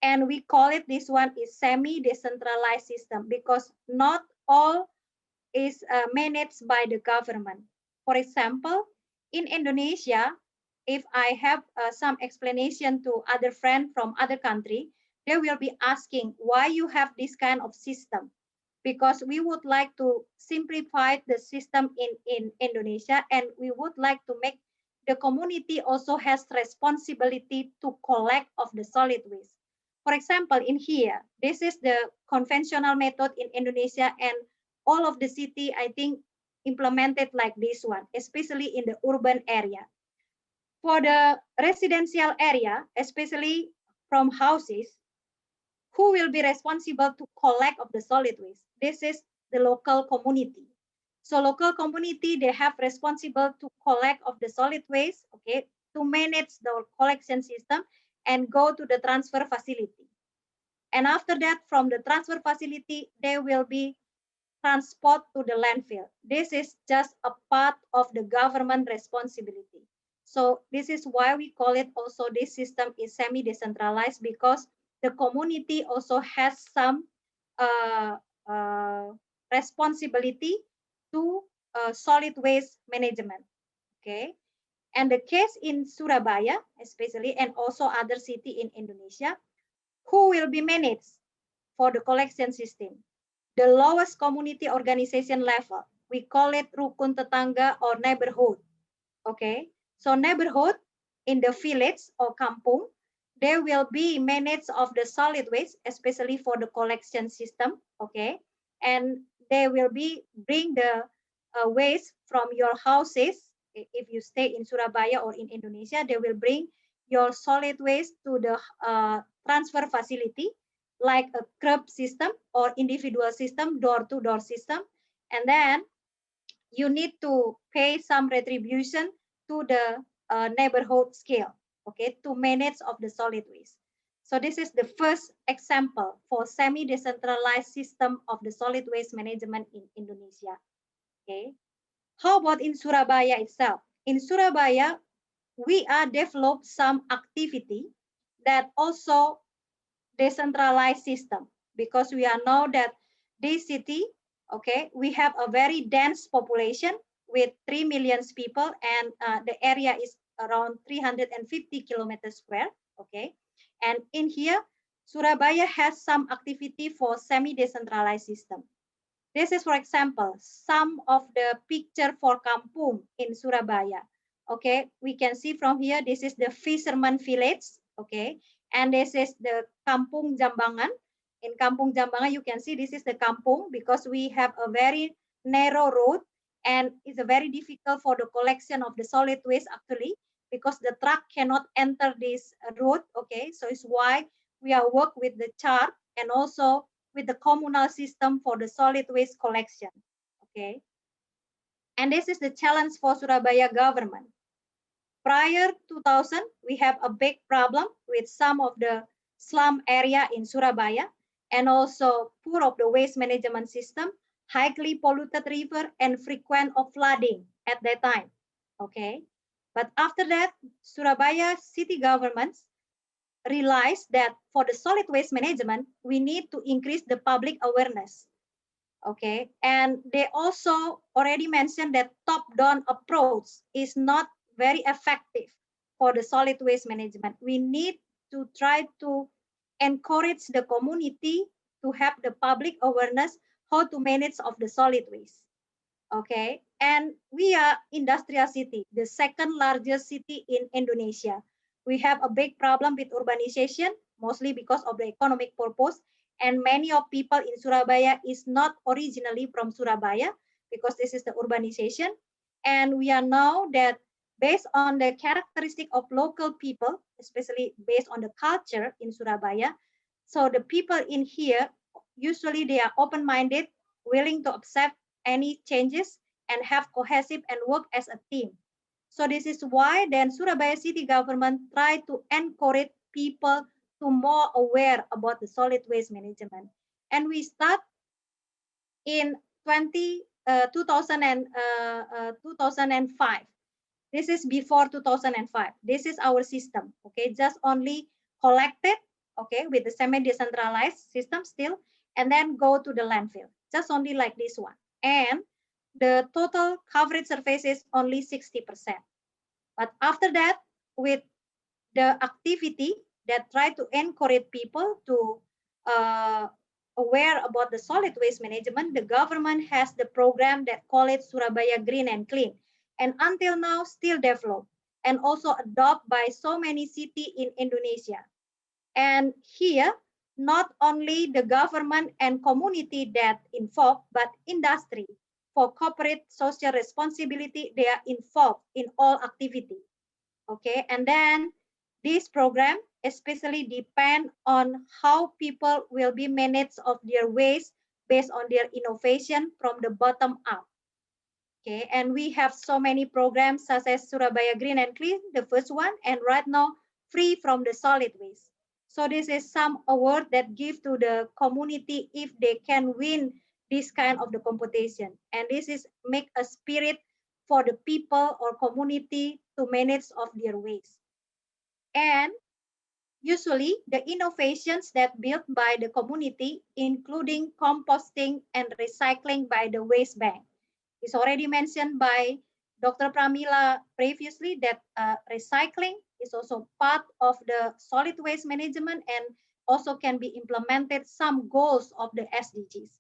And we call it, this one is semi-decentralized system, because not all is managed by the government. For example, in Indonesia, if I have some explanation to other friends from other country, they will be asking why you have this kind of system, because we would like to simplify the system in Indonesia, and we would like to make the community also has responsibility to collect of the solid waste. For example, in here, this is the conventional method in Indonesia, and all of the city, I think, implemented like this one, especially in the urban area. For the residential area, especially from houses, who will be responsible to collect of the solid waste? This is the local community. So local community, they have responsible to collect of the solid waste, okay, to manage the collection system and go to the transfer facility. And after that, from the transfer facility, they will be transport to the landfill. This is just a part of the government responsibility. So this is why we call it also, this system is semi-decentralized, because the community also has some responsibility to solid waste management. Okay. And the case in Surabaya, especially, and also other city in Indonesia, who will be managed for the collection system? The lowest community organization level. We call it rukun tetangga or neighborhood. Okay, so neighborhood in the village or kampung, they will be managed of the solid waste, especially for the collection system. Okay, and they will be bring the waste from your houses. If you stay in Surabaya or in Indonesia, they will bring your solid waste to the transfer facility, like a curb system or individual system, door-to-door system. And then you need to pay some retribution to the neighborhood scale, okay, to manage of the solid waste. So this is the first example for semi-decentralized system of the solid waste management in Indonesia. Okay. How about in Surabaya itself? In Surabaya, we are developed some activity that also decentralized system, because we are know that this city, okay, we have a very dense population with 3 million people, and the area is around 350 kilometers square. Okay, and in here, Surabaya has some activity for semi-decentralized system. This is, for example, some of the picture for kampung in Surabaya. Okay, we can see from here, this is the fisherman village. Okay, and this is the Kampung Jambangan. In Kampung Jambangan, you can see this is the kampung, because we have a very narrow road, and it's a very difficult for the collection of the solid waste actually, because the truck cannot enter this road. Okay, so it's why we are work with the chart and also with the communal system for the solid waste collection. Okay, and this is the challenge for Surabaya government. Prior 2000, we have a big problem with some of the slum area in Surabaya, and also poor of the waste management system, highly polluted river, and frequent of flooding at that time. Okay, but after that, Surabaya city governments realized that for the solid waste management, we need to increase the public awareness. Okay, and they also already mentioned that top-down approach is not very effective for the solid waste management. We need to try to encourage the community to have the public awareness how to manage of the solid waste. Okay, and we are industrial city, the second largest city in Indonesia. We have a big problem with urbanization, mostly because of the economic purpose, and many of people in Surabaya is not originally from Surabaya, because this is the urbanization. And we are now that based on the characteristic of local people, especially based on the culture in Surabaya, so the people in here, usually they are open-minded, willing to accept any changes, and have cohesive and work as a team. So this is why then Surabaya city government try to encourage people to more aware about the solid waste management. And we start in 2005. This is before 2005. This is our system, okay? Just only collected, okay, with the semi-decentralized system still, and then go to the landfill, just only like this one. And the total coverage surface is only 60%. But after that, with the activity that try to encourage people to aware about the solid waste management, the government has the program that call it Surabaya Green and Clean, and until now still developed and also adopted by so many cities in Indonesia. And here, not only the government and community that involved, but industry for corporate social responsibility, they are involved in all activity. Okay, and then this program especially depend on how people will be managed of their waste based on their innovation from the bottom up. Okay, and we have so many programs such as Surabaya Green and Clean, the first one, and right now free from the solid waste. So this is some award that give to the community if they can win this kind of the competition, and this is make a spirit for the people or community to manage of their waste. And usually the innovations that built by the community, including composting and recycling by the waste bank. It's already mentioned by Dr. Pramila previously that recycling is also part of the solid waste management and also can be implemented some goals of the SDGs.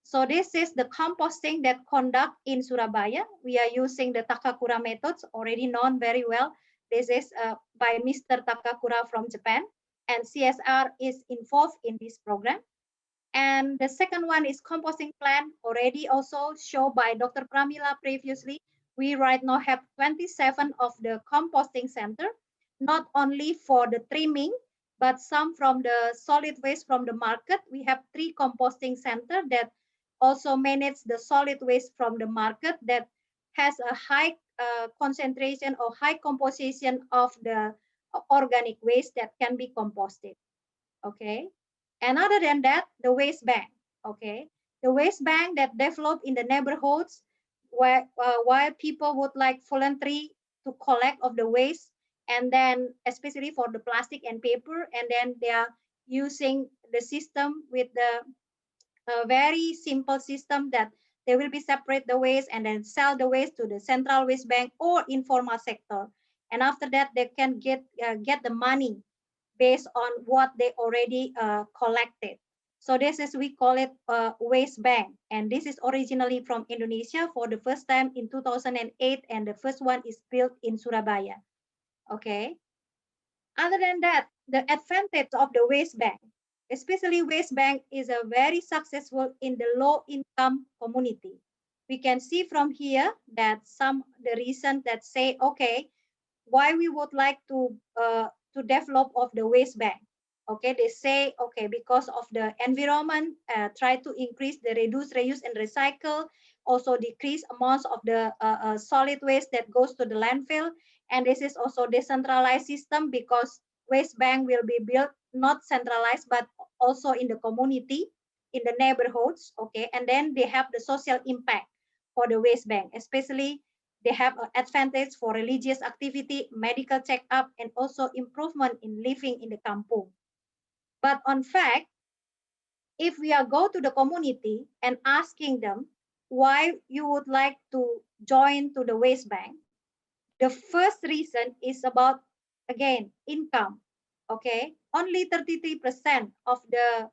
So this is the composting that conduct in Surabaya. We are using the Takakura methods, already known very well. This is by Mr. Takakura from Japan, and CSR is involved in this program. And the second one is composting plant, already also shown by Dr. Pramila previously. We right now have 27 of the composting center, not only for the trimming, but some from the solid waste from the market. We have 3 composting center that also manage the solid waste from the market that has a high concentration or high composition of the organic waste that can be composted. Okay. And other than that, the waste bank, okay, the waste bank that developed in the neighborhoods where while people would like voluntary to collect of the waste, and then especially for the plastic and paper, and then they are using the system with the very simple system that they will be separate the waste and then sell the waste to the central waste bank or informal sector, and after that they can get the money based on what they already collected. So this is, we call it waste bank. And this is originally from Indonesia for the first time in 2008. And the first one is built in Surabaya. Okay. Other than that, the advantage of the waste bank, especially waste bank, is a very successful in the low income community. We can see from here that the reason that say, okay, why we would like to develop of the waste bank. Okay, they say, okay, because of the environment, try to increase the reduce, reuse, and recycle, also decrease amounts of the solid waste that goes to the landfill. And this is also decentralized system because waste bank will be built not centralized, but also in the community, in the neighborhoods. Okay, and then they have the social impact for the waste bank, especially they have an advantage for religious activity, medical checkup, and also improvement in living in the kampung. But on fact, if we are go to the community and asking them why you would like to join to the waste bank, the first reason is about, again, income. Okay, only 33% of the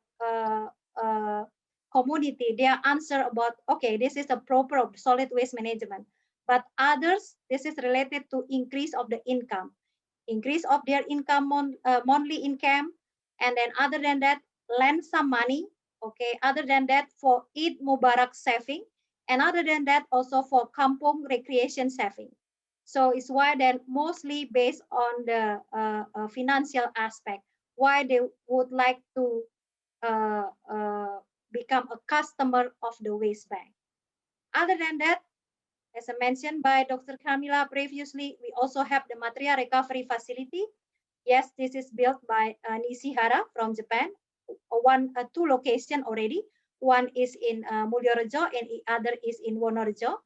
community, they answer about, okay, this is a proper solid waste management. But others, this is related to increase of the income, increase of their income, monthly income, and then other than that, lend some money. Okay, other than that, for Eid Mubarak saving, and other than that, also for kampung recreation saving. So it's why then mostly based on the financial aspect, why they would like to become a customer of the waste bank. Other than that, as I mentioned by Dr. Pramila previously, we also have the material recovery facility. Yes, this is built by Nishihara from Japan. 2 locations already. one is in Mulyorejo and the other is in Wonorejo.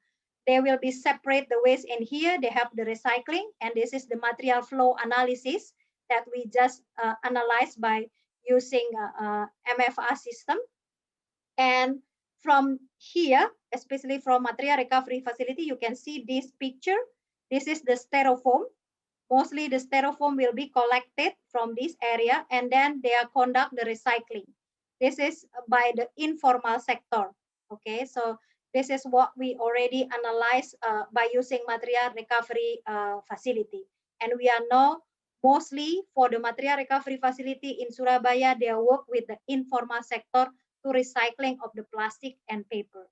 They will be separate the waste, and here they have the recycling, and this is the material flow analysis that we just analyzed by using MFA system. And from here, especially from material recovery facility, you can see this picture. This is the styrofoam. Mostly the styrofoam will be collected from this area, and then they are conduct the recycling. This is by the informal sector. Okay, so this is what we already analyzed by using material recovery facility. And we are now mostly for the material recovery facility in Surabaya, they work with the informal sector to recycling of the plastic and paper.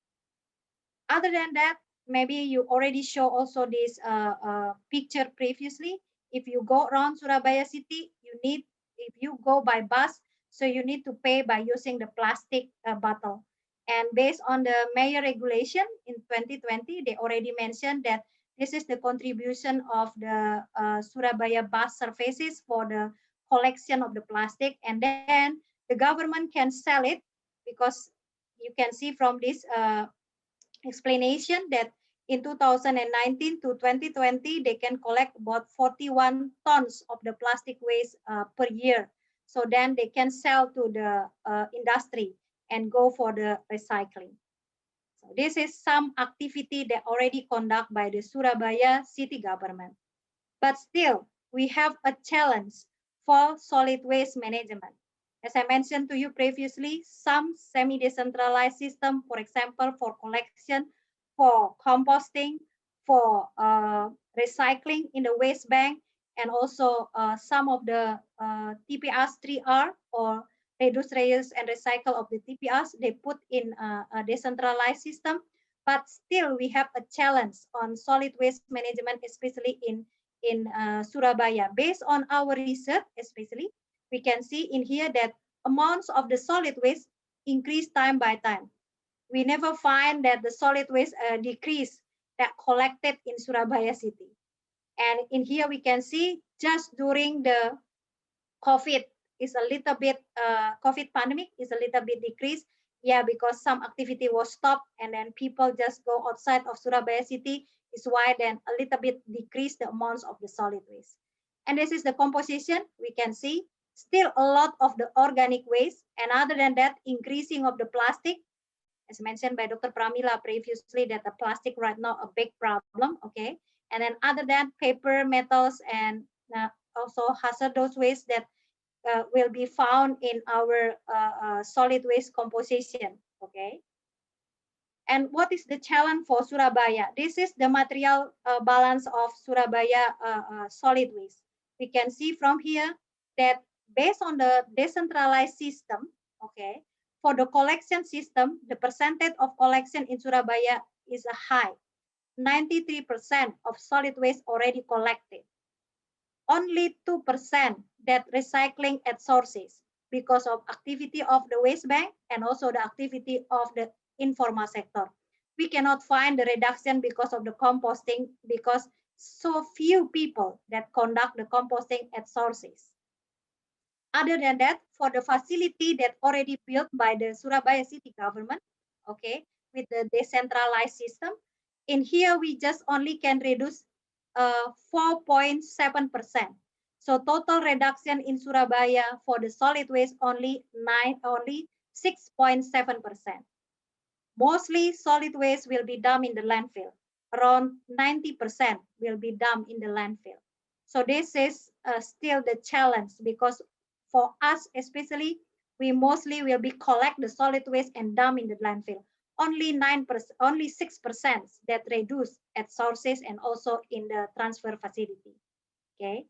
Other than that, maybe you already show also this picture previously. If you go around Surabaya city, if you go by bus, so you need to pay by using the plastic bottle. And based on the mayor regulation in 2020, they already mentioned that this is the contribution of the Surabaya bus services for the collection of the plastic, and then the government can sell it, because you can see from this explanation that in 2019 to 2020, they can collect about 41 tons of the plastic waste per year. So then they can sell to the industry and go for the recycling. So this is some activity that already conducted by the Surabaya city government. But still, we have a challenge for solid waste management. As I mentioned to you previously, some semi-decentralized system, for example, for collection, for composting, for recycling in the waste bank, and also some of the TPRs 3R or reduce, reuse, and recycle of the TPRs, they put in a decentralized system. But still, we have a challenge on solid waste management, especially in Surabaya. Based on our research, especially, we can see in here that amounts of the solid waste increase time by time. We never find that the solid waste decrease that collected in Surabaya city. And in here we can see just during the COVID is a little bit, COVID pandemic is a little bit decreased. Yeah, because some activity was stopped and then people just go outside of Surabaya city, is why then a little bit decrease the amounts of the solid waste. And this is the composition. We can see still a lot of the organic waste. And other than that, increasing of the plastic, as mentioned by Dr. Pramila previously, that the plastic right now a big problem, okay? And then other than paper, metals, and also hazardous waste that will be found in our solid waste composition, okay? And what is the challenge for Surabaya? This is the material balance of Surabaya solid waste. We can see from here that based on the decentralized system, okay, for the collection system, the percentage of collection in Surabaya is a high. 93% of solid waste already collected. Only 2% that recycling at sources because of activity of the waste bank and also the activity of the informal sector. We cannot find the reduction because of the composting, because so few people that conduct the composting at sources. Other than that, for the facility that already built by the Surabaya city government, okay, with the decentralized system, in here we just only can reduce 4.7%. So total reduction in Surabaya for the solid waste only 6.7%. Mostly solid waste will be dumped in the landfill. Around 90% will be dumped in the landfill. So this is still the challenge, because for us especially, we mostly will be collect the solid waste and dump in the landfill. Only 9%, only 6% that reduce at sources and also in the transfer facility. Okay,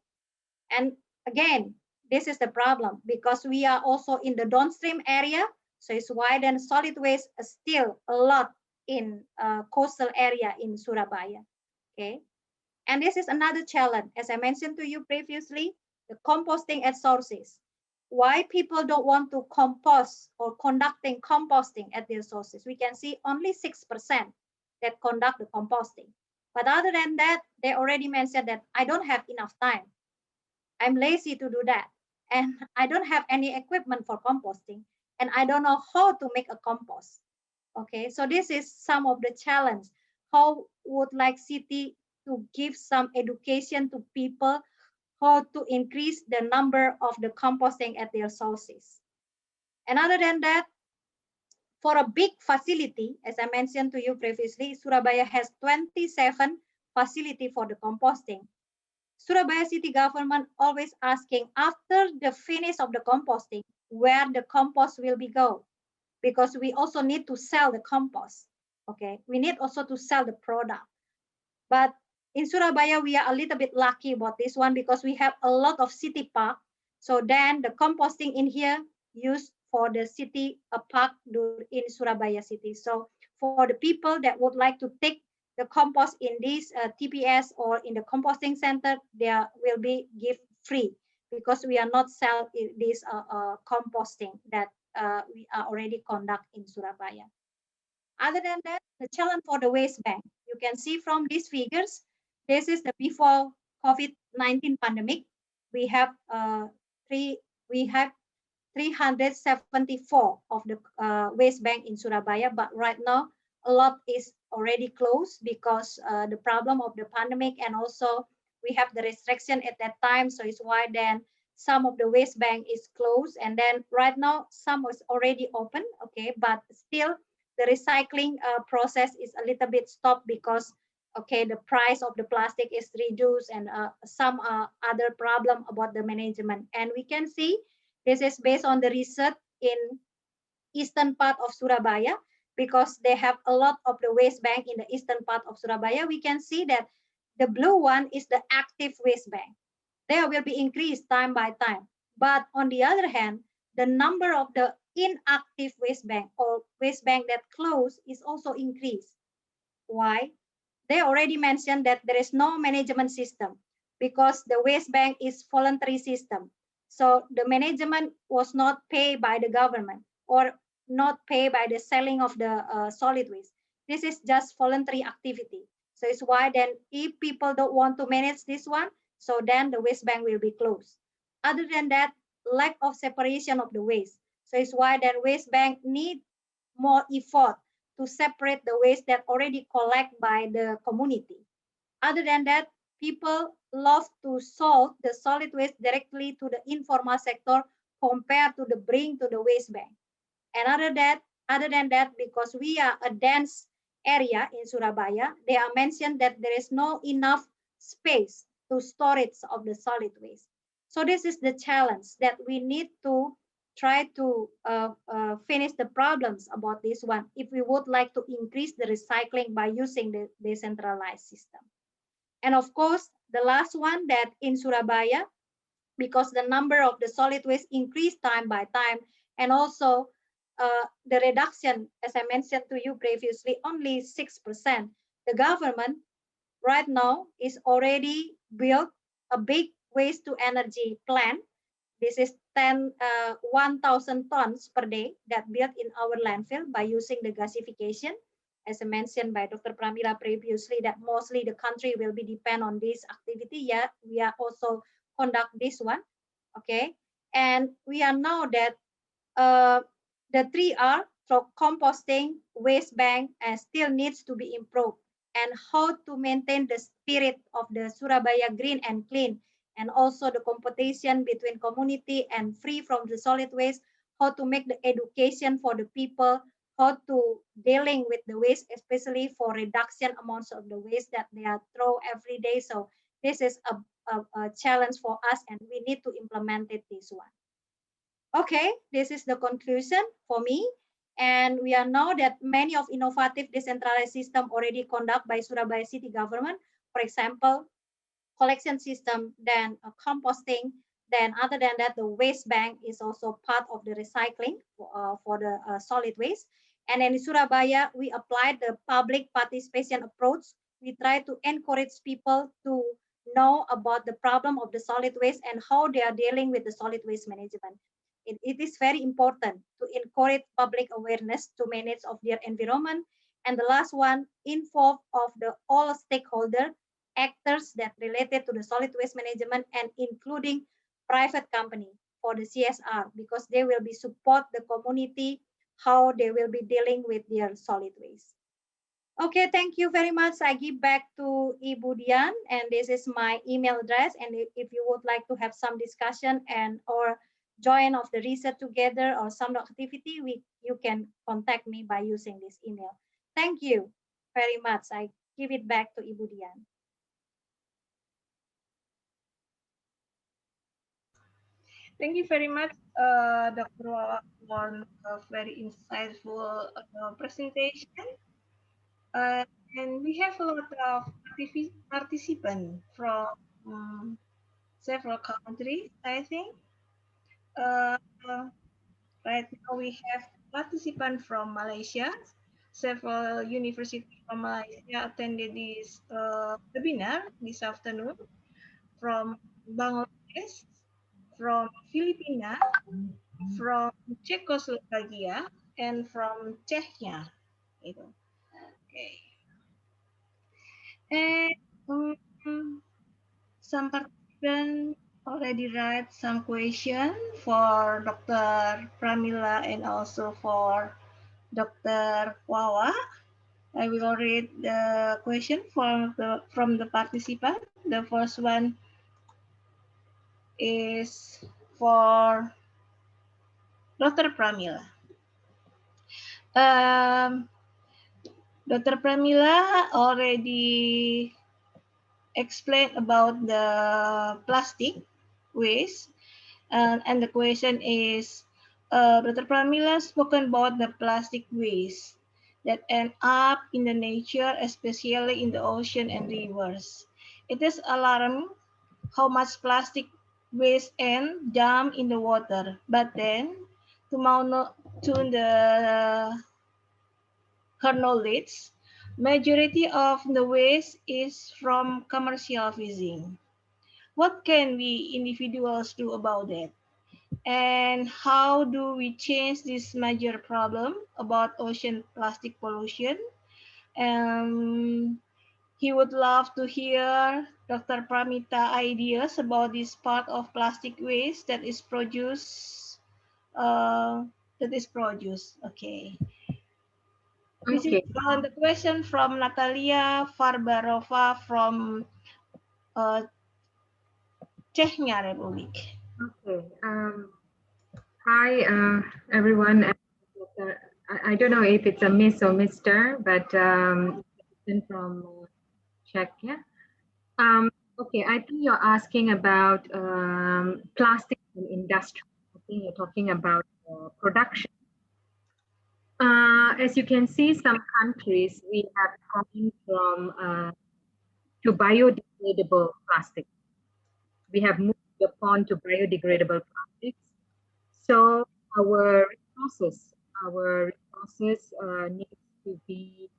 and again, this is the problem because we are also in the downstream area, so it's why then solid waste is still a lot in coastal area in Surabaya. Okay, and this is another challenge, as I mentioned to you previously, the composting at sources. Why people don't want to compost or conducting composting at their sources? We can see only 6% that conduct the composting. But other than that, they already mentioned that I don't have enough time. I'm lazy to do that. And I don't have any equipment for composting. and I don't know how to make a compost. Okay, so this is some of the challenge. How would like city to give some education to people how to increase the number of the composting at their sources. And other than that, for a big facility, as I mentioned to you previously, Surabaya has 27 facility for the composting. Surabaya city government always asking after the finish of the composting, where the compost will be go, because we also need to sell the compost. Okay, we need also to sell the product. But in Surabaya, we are a little bit lucky about this one because we have a lot of city park. So then the composting in here used for the city park in Surabaya city. So for the people that would like to take the compost in this TPS or in the composting center, there will be give free because we are not sell this composting that we are already conduct in Surabaya. Other than that, the challenge for the waste bank, you can see from these figures, this is the before COVID-19 pandemic. We have we have 374 of the waste bank in Surabaya, but right now a lot is already closed because the problem of the pandemic, and also we have the restriction at that time. So it's why then some of the waste bank is closed, and then right now some is already open. Okay, but still the recycling process is a little bit stopped because okay, the price of the plastic is reduced, and some other problem about the management. And we can see this is based on the research in eastern part of Surabaya, because they have a lot of the waste bank in the eastern part of Surabaya. We can see that the blue one is the active waste bank. There will be increased time by time. But on the other hand, the number of the inactive waste bank or waste bank that closed is also increased. Why? They already mentioned that there is no management system because the waste bank is voluntary system. So the management was not paid by the government or not paid by the selling of the solid waste. This is just voluntary activity. So it's why then if people don't want to manage this one, so then the waste bank will be closed. Other than that, lack of separation of the waste. So it's why then waste bank need more effort to separate the waste that already collect by the community. Other than that, people love to solve the solid waste directly to the informal sector compared to the bring to the waste bank. And other than that, because we are a dense area in Surabaya, they are mentioned that there is no enough space to storage of the solid waste. So this is the challenge that we need to try to finish the problems about this one if we would like to increase the recycling by using the decentralized system. And of course, the last one that in Surabaya, because the number of the solid waste increased time by time, and also the reduction, as I mentioned to you previously, only 6%. The government right now is already built a big waste to energy plant. This is 1,000 tons per day that built in our landfill by using the gasification. As I mentioned by Dr. Pramila previously, that mostly the country will be depend on this activity. Yeah, we are also conduct this one. Okay, and we are now that the 3R for composting, waste bank, and still needs to be improved. And how to maintain the spirit of the Surabaya green and clean, and also the competition between community and free from the solid waste, how to make the education for the people, how to dealing with the waste, especially for reduction amounts of the waste that they are throw every day. So this is a challenge for us, and we need to implement it this one. Okay, this is the conclusion for me. And we are now that many of innovative decentralized system already conducted by Surabaya city government. For example, collection system, then composting, then other than that, the waste bank is also part of the recycling for the solid waste. And in Surabaya, we applied the public participation approach. We try to encourage people to know about the problem of the solid waste and how they are dealing with the solid waste management. It is very important to encourage public awareness to manage of their environment. And the last one, involve of the all stakeholder actors that related to the solid waste management and including private company. for the CSR, because they will be support the community how they will be dealing with their solid waste. Okay, thank you very much. I give back to Ibu Dian, and this is my email address. And if you would like to have some discussion and or join of the research together or some activity, you can contact me by using this email. Thank you very much. I give it back to Ibu Dian. Thank you very much, Dr. Wawa, for a very insightful presentation. And we have a lot of participants from several countries, I think. Uh, right now we have participants from Malaysia. Several universities from Malaysia attended this webinar this afternoon, from Bangladesh, from Filipina, from Czechoslovakia, and from Czechia. Okay. And some participants already write some question for Dr. Pramila and also for Dr. Wawa. I will read the question from the participant. The first one is for Dr. Pramila. Dr. Pramila already explained about the plastic waste, and the question is, Dr. Pramila spoken about the plastic waste that end up in the nature, especially in the ocean and rivers. It is alarming how much plastic waste and dump in the water, but then to her knowledge, majority of the waste is from commercial fishing. What can we individuals do about it? And how do we change this major problem about ocean plastic pollution? He would love to hear Dr. Pramita ideas about this part of plastic waste that is produced. Okay. This is the question from Natalia Farbarova from Czechia Republic. Okay. Hi, everyone. I don't know if it's a Miss or Mr., but from Czechia. Okay, I think you're asking about plastic in industry. I think you're talking about production. As you can see, some countries we have gone from to biodegradable plastic. We have moved upon to biodegradable plastics. So our resources need to be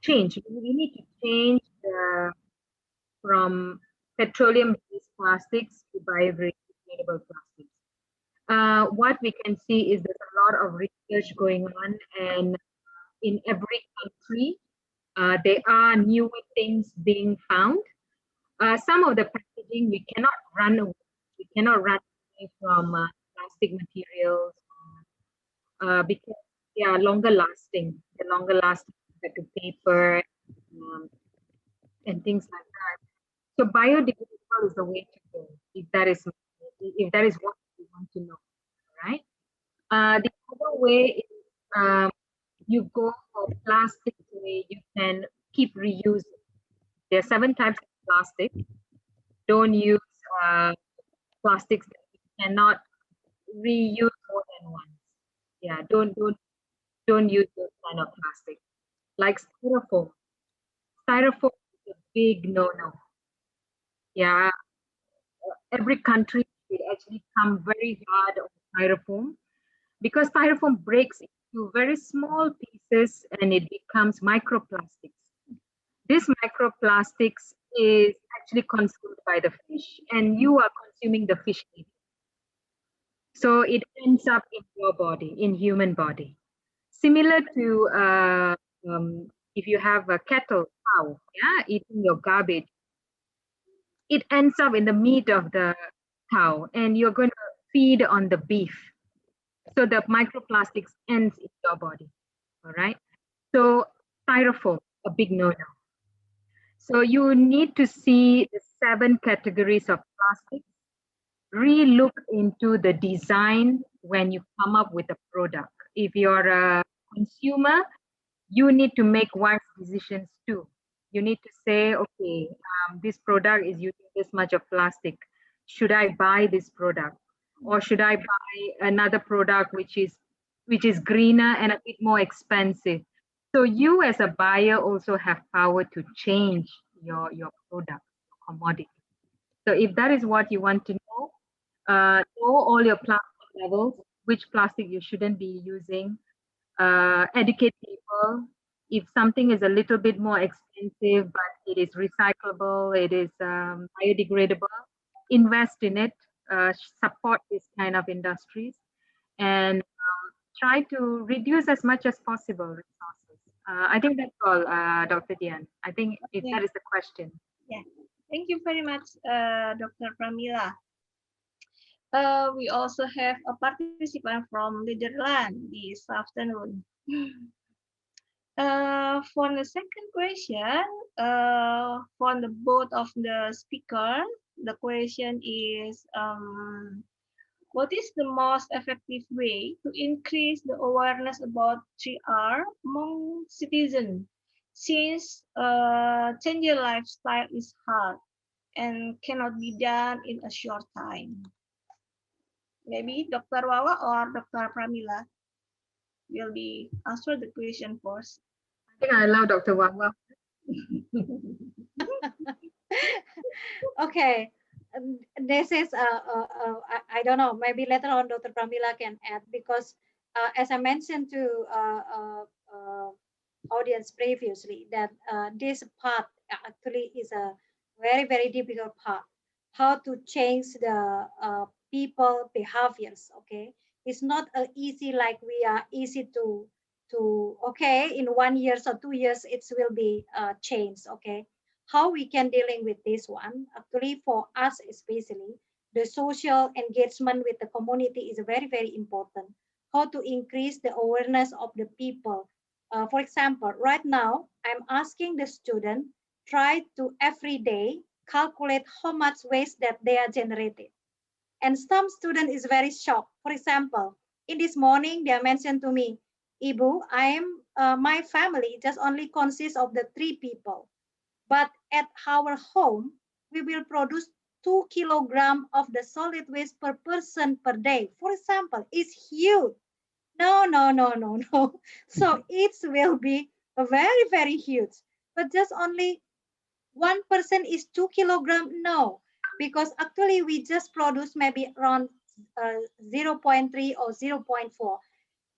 changed. We need to change from petroleum-based plastics to biodegradable plastics. What we can see is there's a lot of research going on, and in every country, there are new things being found. Some of the packaging we cannot run away. We cannot run away from plastic materials because they are longer lasting. They're longer lasting compared to paper and things like that. So biodegradable is the way to go if that is what you want to know, right? The other way is you go for plastic where you can keep reusing. There are 7 types of plastic. Don't use plastics that you cannot reuse more than once. Yeah, don't use those kind of plastic. Like styrofoam. Styrofoam is a big no-no. Yeah, every country will actually come very hard on styrofoam because styrofoam breaks into very small pieces and it becomes microplastics. This microplastics is actually consumed by the fish and you are consuming the fish. So it ends up in your body, in human body. Similar to if you have a cattle, cow, yeah, eating your garbage, it ends up in the meat of the cow and you're going to feed on the beef. So the microplastics ends in your body. All right. So styrofoam, a big no-no. So you need to see the 7 categories of plastics, re-look into the design when you come up with a product. If you're a consumer, you need to make wise decisions too. You need to say, okay, this product is using this much of plastic. Should I buy this product? Or should I buy another product which is greener and a bit more expensive? So you as a buyer also have power to change your product, your commodity. So if that is what you want to know all your plastic levels, which plastic you shouldn't be using, educate people. If something is a little bit more expensive, but it is recyclable, it is biodegradable, invest in it, support this kind of industries, and try to reduce as much as possible resources. I think that's all, Dr. Dian. I think if that is the question. Yeah, thank you very much, Dr. Pramila. We also have a participant from Netherlands this afternoon. For the second question, for the both of the speaker, the question is, what is the most effective way to increase the awareness about 3R among citizens, since changing lifestyle is hard and cannot be done in a short time? Maybe Dr. Wawa or Dr. Pramila will be answer the question first. I think I allow Dr. Wawa. Okay, this is I don't know, maybe later on Dr. Pramila can add, because as I mentioned to audience previously, that this part actually is a very difficult part, how to change the people behaviors. Okay, it's not easy like we are easy to okay, in 1 year or 2 years it will be changed. Okay, how we can dealing with this one, actually for us especially, the social engagement with the community is very important. How to increase the awareness of the people. For example, right now I'm asking the student try to every day calculate how much waste that they are generated, and some student is very shocked. For example, in this morning they mentioned to me, Ibu, I am my family just only consists of the 3 people, but at our home, we will produce 2 kilograms of the solid waste per person per day. For example, it's huge. No. So it will be a very huge. But just only 1% is 2 kilograms? No, because actually we just produce maybe around 0.3 or 0.4.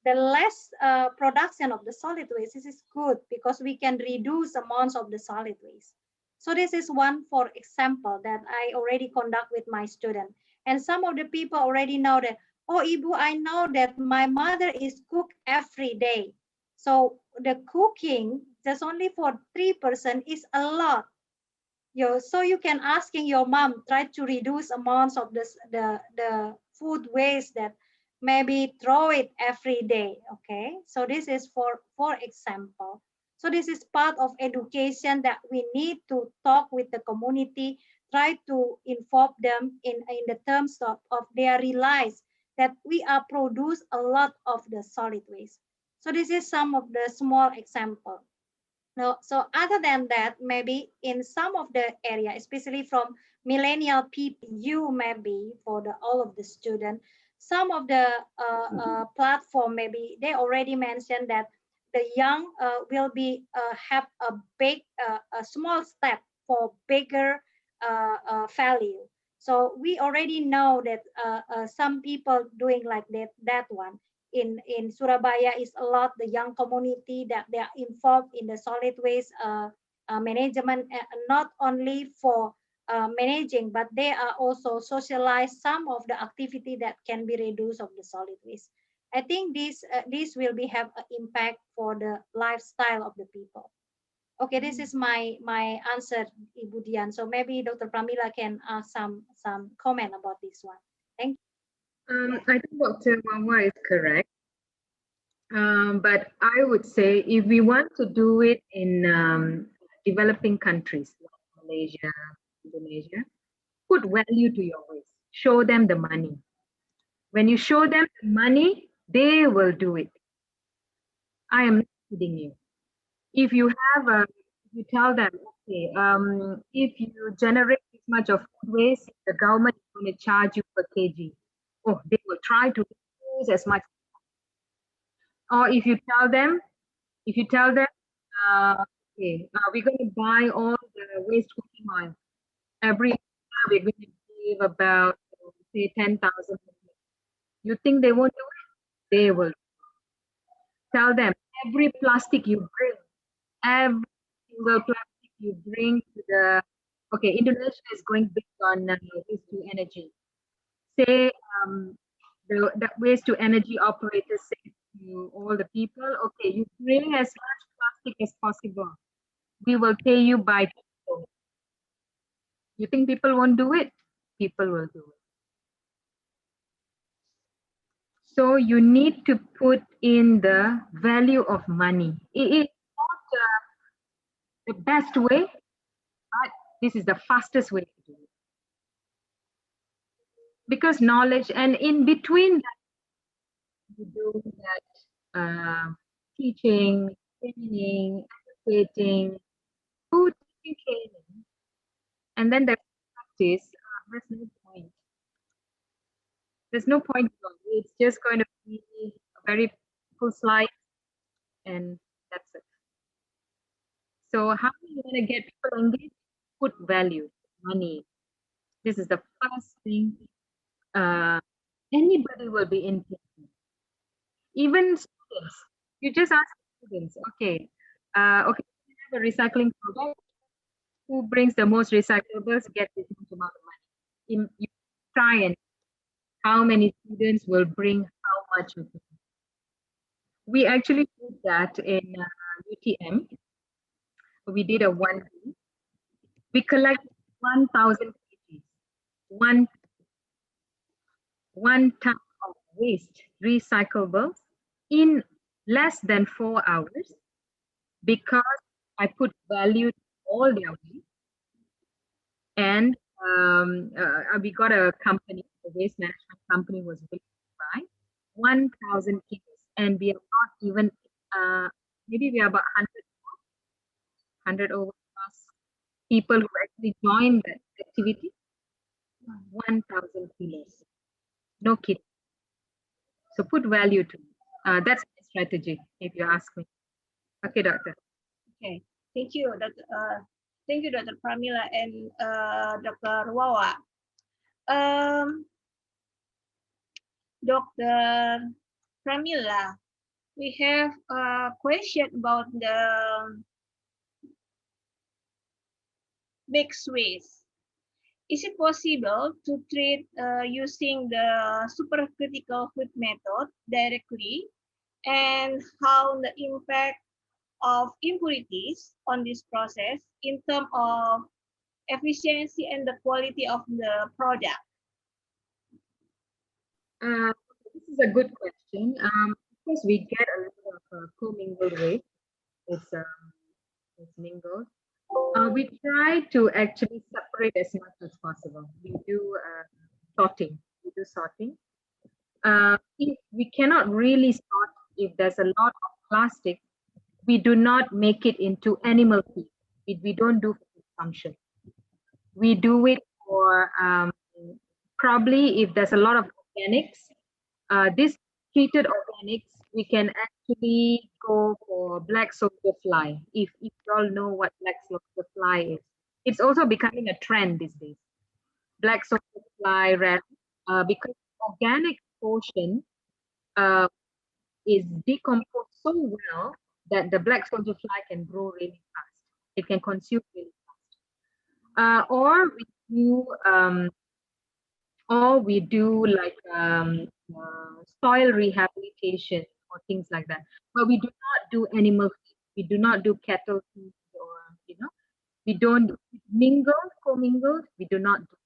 The less production of the solid waste, this is good because we can reduce amounts of the solid waste. So this is one for example that I already conduct with my student. And some of the people already know that, oh, Ibu, I know that my mother is cook every day. So the cooking just only for 3% is a lot. So you can asking your mom, try to reduce amounts of the food waste that maybe throw it every day. Okay, so this is for example. So this is part of education that we need to talk with the community, try to inform them in the terms of they realize that we are produce a lot of the solid waste. So this is some of the small example. No, so other than that, maybe in some of the area, especially from millennial people, you maybe for all of the students, some of the platform, maybe they already mentioned that the young will be have a small step for bigger value. So we already know that some people doing like that one. In Surabaya is a lot the young community that they are involved in the solid waste management, not only for managing, but they are also socialize some of the activity that can be reduced of the solid waste. I think this will be have an impact for the lifestyle of the people. Okay, this is my answer, Ibu Dian. So maybe Dr. Pramila can some comment about this one. Thank you. I think Dr. Wawa is correct. But I would say if we want to do it in developing countries like Malaysia, Indonesia, put value to your waste. Show them the money. When you show them the money, they will do it. I am not kidding you. If you have you tell them, okay, if you generate this much of food waste, the government is going to charge you per kg. Oh, they will try to reduce as much. Or if you tell them, okay, we're going to buy all the waste cooking oil. Every year we're going to give about, say, 10,000. You think they won't do it? They will. Tell them, every plastic you bring, every single plastic you bring to the, okay, Indonesia is going big on waste to energy. Say the waste to energy operators say to all the people, okay, you bring as much plastic as possible. We will pay you by kilo. You think people won't do it? People will do it. So you need to put in the value of money. It is not the best way, but this is the fastest way to do it. Because knowledge, and in between that, you do that teaching, training, educating, do teaching, training, and then the practice, there's no point. There's no point. It's just going to be a very full slide, and that's it. So how are you going to get people engaged? Put value, money. This is the first thing. Anybody will be interested. Even students. You just ask students, okay, okay, we have a recycling product. Who brings the most recyclables get this amount of money. You try and how many students will bring how much of it. We actually did that in UTM. We did a 1 day. We collected 1,000 kgs, one ton of waste recyclables in less than 4 hours because I put value to all their waste. And we got a company, the waste management company was willing to buy 1,000 kilos, and we are not even, maybe we are about 100 over plus people who actually joined that activity. 1,000 kilos, no kidding. So put value to it. That's my strategy, if you ask me. Okay, doctor. Okay, thank you, Dr. Pramila and Dr. Wawa. Dr. Pramila, we have a question about the mixed waste. Is it possible to treat using the supercritical food method directly, and how the impact of impurities on this process in terms of efficiency and the quality of the product? This is a good question. Of course, we get a lot of commingled waste. It's mingled. We try to actually separate as much as possible. We do sorting. We do sorting. If we cannot really sort, if there's a lot of plastic, we do not make it into animal feed. We don't do consumption. We do it for probably if there's a lot of organics. This treated organics, we can actually go for black soldier fly. If you all know what black soldier fly is, it's also becoming a trend these days. Black soldier fly, red, because organic portion is decomposed so well that the black soldier fly can grow really fast. It can consume really fast. Or we do like soil rehabilitation or things like that. But we do not do animal feed. We do not do cattle feed or We don't commingle, we do not do.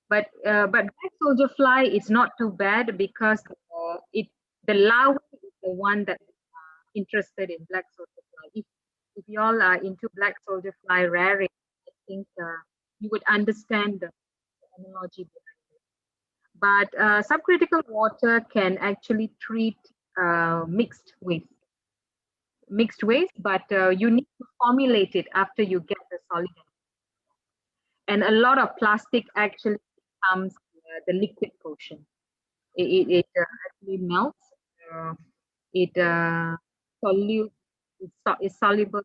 But black soldier fly is not too bad because the larvae is the one that interested in black soldier fly. If you all are into black soldier fly rearing, I think you would understand the analogy behind it. But subcritical water can actually treat mixed waste, but you need to formulate it after you get the solid. And a lot of plastic actually becomes the liquid portion. It actually melts. It is soluble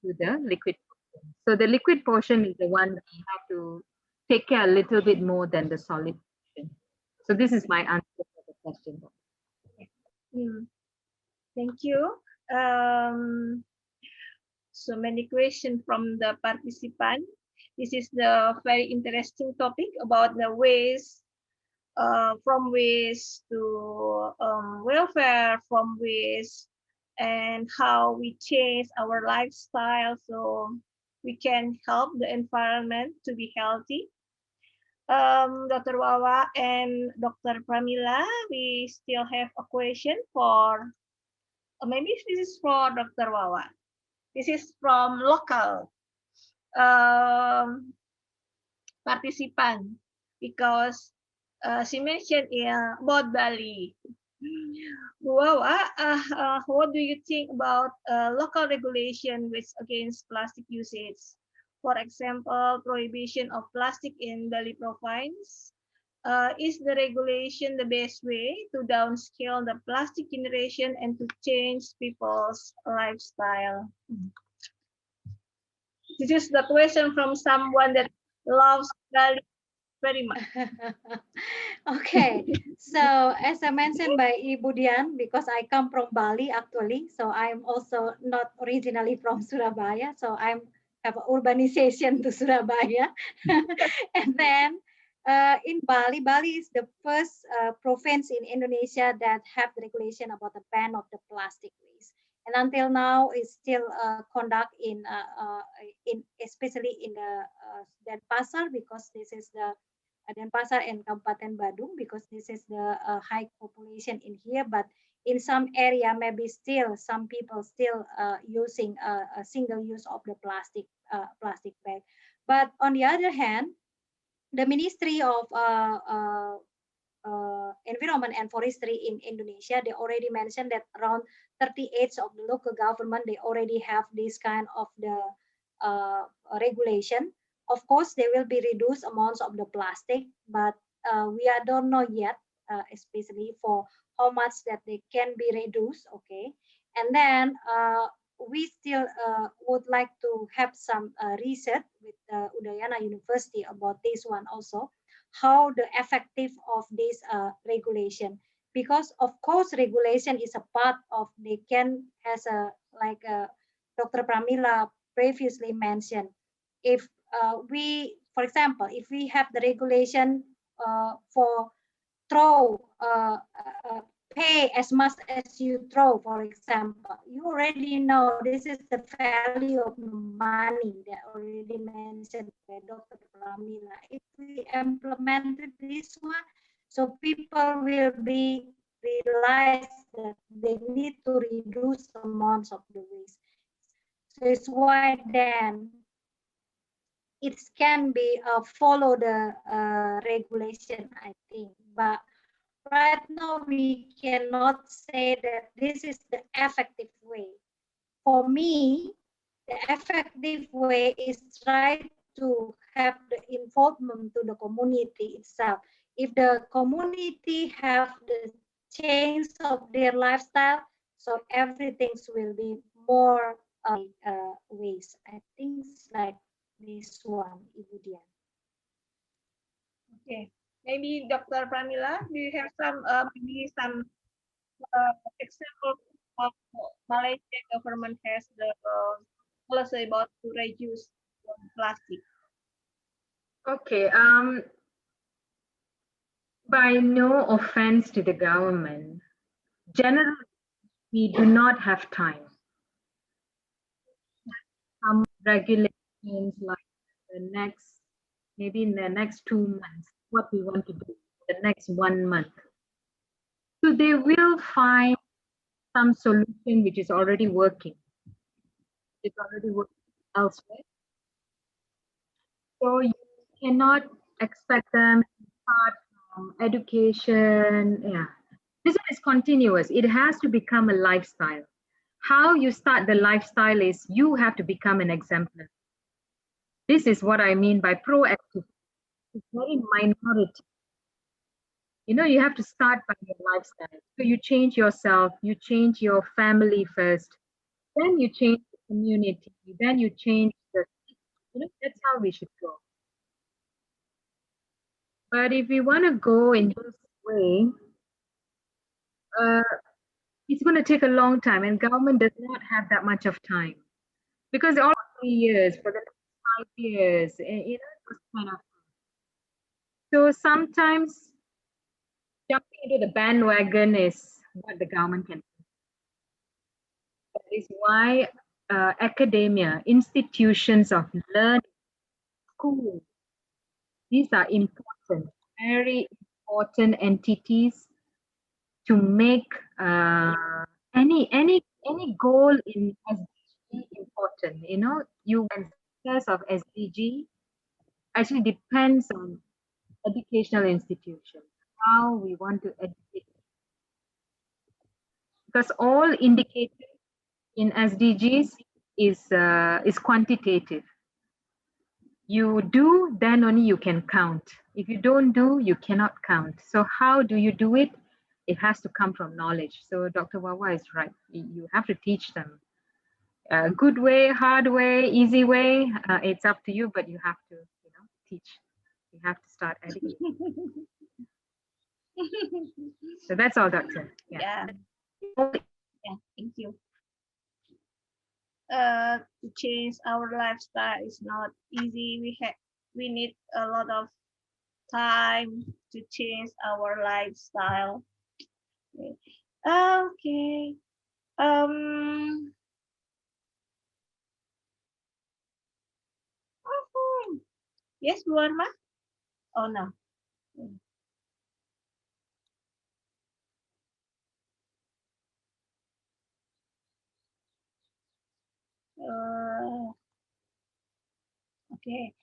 to the liquid portion. So the liquid portion is the one that you have to take care a little bit more than the solid portion. So this is my answer for the question. Thank you. So many questions from the participant. This is the very interesting topic about the waste, from waste to welfare from waste, and how we change our lifestyle so we can help the environment to be healthy. Dr. Wawa and Dr. Pramila, we still have a question for, maybe this is for Dr. Wawa. This is from local participant, because she mentioned about Bali. Wawa, what do you think about local regulation which against plastic usage? For example, prohibition of plastic in Bali province. Is the regulation the best way to downscale the plastic generation and to change people's lifestyle? This is the question from someone that loves Bali very much. Okay, so as I mentioned by Ibu Dian, because I come from Bali actually, so I'm also not originally from Surabaya, so I'm have urbanization to Surabaya. And then in Bali, Bali is the first province in Indonesia that have the regulation about the ban of the plastic waste. And until now, it's still conduct in especially in the Denpasar, because this is the Denpasar and Kabupaten Badung, because this is the high population in here. But in some area, maybe still some people still using a single use of the plastic bag. But on the other hand, the Ministry of Environment and Forestry in Indonesia, they already mentioned that around 38 of the local government, they already have this kind of the regulation. Of course, there will be reduced amounts of the plastic, but we don't know yet, especially for how much that they can be reduced. Okay, and then we still would like to have some research with Udayana University about this one also, how the effective of this regulation, because of course regulation is a part of, they can, as a like Dr. Pramila previously mentioned, if we, for example, if we have the regulation for throw pay as much as you throw, for example, you already know this is the value of money that already mentioned by Dr. Pramila. If we implemented this one, so people will be realize that they need to reduce the amounts of the waste. So it's why then it can be follow the regulation, I think. But right now we cannot say that this is the effective way. For me, the effective way is try to have the involvement to the community itself. If the community have the change of their lifestyle, so everything will be more ways. I think it's like this one, Ibu Dian. Okay, maybe Dr. Pramila, do you have some maybe some example of Malaysia government has the policy about to reduce plastic? Okay. By no offense to the government, generally we do not have time. Some regulation means like maybe in the next 2 months, what we want to do the next 1 month. So they will find some solution which is already working. It's already working elsewhere. So you cannot expect them to start from education. Yeah, this is continuous. It has to become a lifestyle. How you start the lifestyle is you have to become an exemplar. This is what I mean by proactive. It's very minority. You know, you have to start by your lifestyle. So you change yourself, you change your family first, then you change the community, then you change the, you know, that's how we should go. But if we want to go in this way, it's going to take a long time, and government does not have that much of time, because all 3 years, for the next 5 years, you know, those kind of. So sometimes jumping into the bandwagon is what the government can do. That is why academia, institutions of learning, schools, these are important, very important entities to make any goal in SDG important. You know, success of SDG actually depends on educational institutions, how we want to educate. Because all indicators in SDGs is quantitative. You do, then only you can count. If you don't do, you cannot count. So how do you do it? It has to come from knowledge. So Dr. Wawa is right. You have to teach them. Good way, hard way, easy way, it's up to you, but you have to, you know, teach. You have to start educating. So that's all, Doctor. Yeah, thank you. To change our lifestyle is not easy. We need a lot of time to change our lifestyle. Okay. Yes, Bu Warma? Oh no. Okay.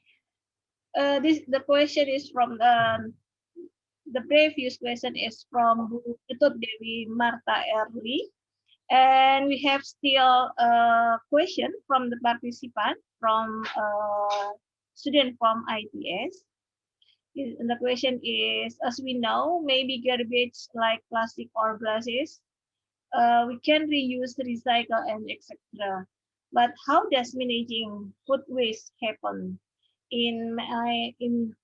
The question is from the previous question is from Bu Ketut Dewi Marta Erli, and we have still a question from the participant from student from ITS. The question is, as we know, maybe garbage like plastic or glasses, we can reuse, recycle, and etc. But how does managing food waste happen? In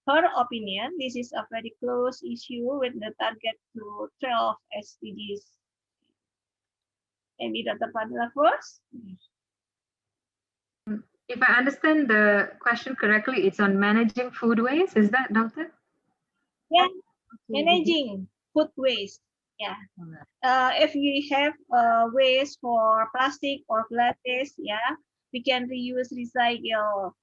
her opinion, this is a very close issue with the target to 12 SDGs. Maybe Dr. Pramila first. If I understand the question correctly, it's on managing food waste. Is that, Doctor? Yeah, managing food waste. Yeah. If we have waste for plastic or glasses, yeah, we can reuse, recycle.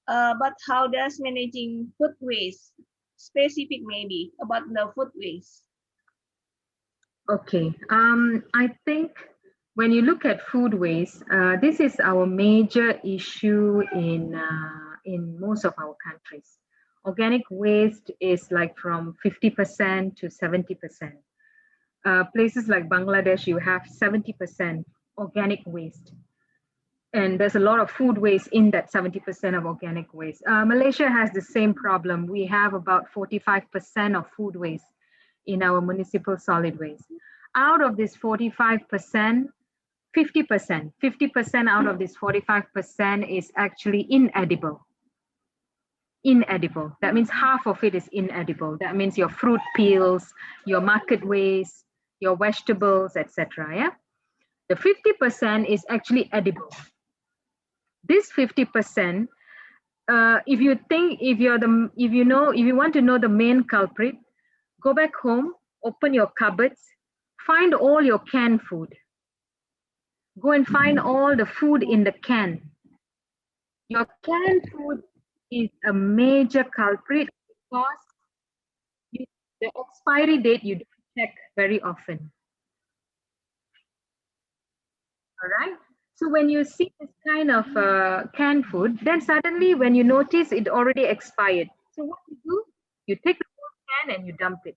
But how does managing food waste? Specific maybe about the food waste. Okay. I think when you look at food waste, this is our major issue in most of our countries. Organic waste is like from 50% to 70%. Places like Bangladesh, you have 70% organic waste. And there's a lot of food waste in that 70% of organic waste. Malaysia has the same problem. We have about 45% of food waste in our municipal solid waste. Out of this 45%, 50% out of this 45% is actually inedible. Inedible. That means half of it is inedible. That means your fruit peels, your market waste, your vegetables, etc. Yeah, the 50% is actually edible. This 50%, if you want to know the main culprit, go back home, open your cupboards, find all your canned food. Go and find all the food in the can. Your canned food is a major culprit because the expiry date you don't check very often. All right. So when you see this kind of canned food, then suddenly when you notice it already expired. So what you do? You take the whole can and you dump it.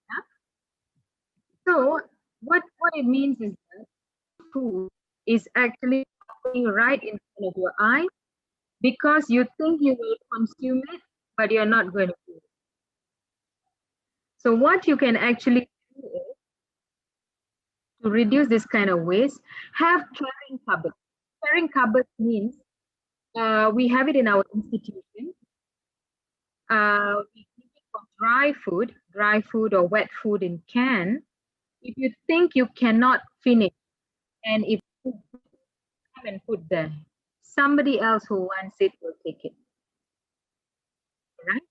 Yeah? So what it means is that food is actually happening right in front of your eye because you think you will consume it, but you're not going to do it. So what you can actually do is to reduce this kind of waste, have carrying cupboards. Carrying cupboards means we have it in our institution. We keep it for dry food or wet food in can. If you think you cannot finish, and if you come and put there, somebody else who wants it will take it. Right?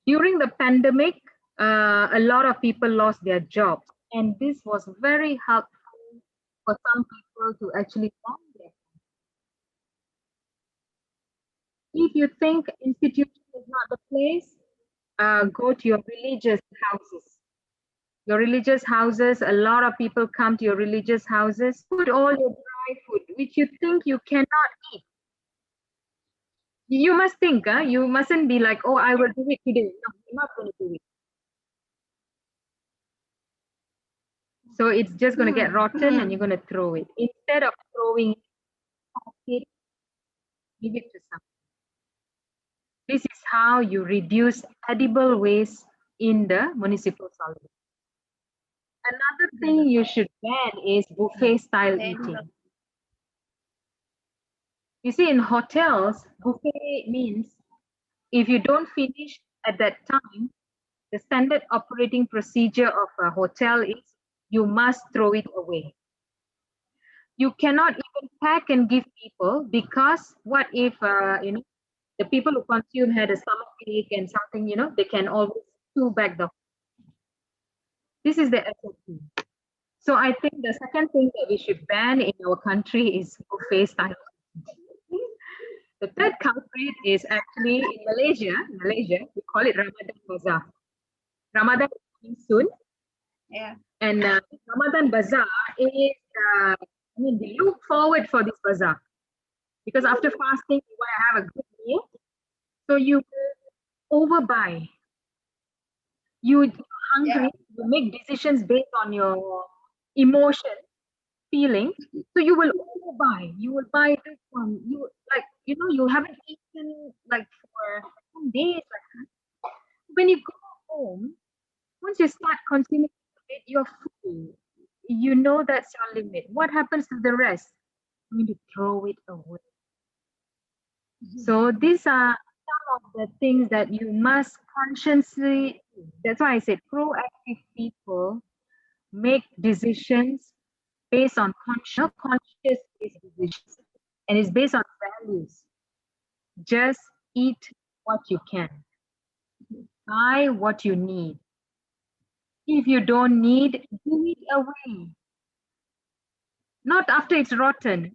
During the pandemic, a lot of people lost their jobs, and this was very helpful for some people to actually find their. If you think institution is not the place, go to your religious houses. Your religious houses, a lot of people come to your religious houses, put all your dry food, which you think you cannot eat. You must think, you mustn't be like, oh, I will do it today. No, you're not going to do it. So it's just going to get rotten and you're going to throw it. Instead of throwing it, give it to someone. This is how you reduce edible waste in the municipal solid. Another thing you should ban is buffet style eating. You see, in hotels, buffet means if you don't finish at that time, the standard operating procedure of a hotel is you must throw it away. You cannot even pack and give people because what if, the people who consume had a stomachache and something, they can always chew back the. This is the SOP. So I think the second thing that we should ban in our country is buffet style. The third culprit is actually in Malaysia. We call it Ramadan Bazaar. Ramadan is coming soon. Yeah. And Ramadan Bazaar is, we look forward for this bazaar. Because after fasting, you want to have a good meal. So you overbuy. You're hungry, you make decisions based on your emotion, feeling. So you will overbuy. You will buy this one. You haven't eaten like for some days. Like, when you go home, once you start consuming it, you're full. You know that's your limit. What happens to the rest? You're going to throw it away. So these are some of the things that you must consciously. That's why I said proactive people make decisions based on conscious decisions, and it's based on values. Just eat what you can. Buy what you need. If you don't need, give it away. Not after it's rotten.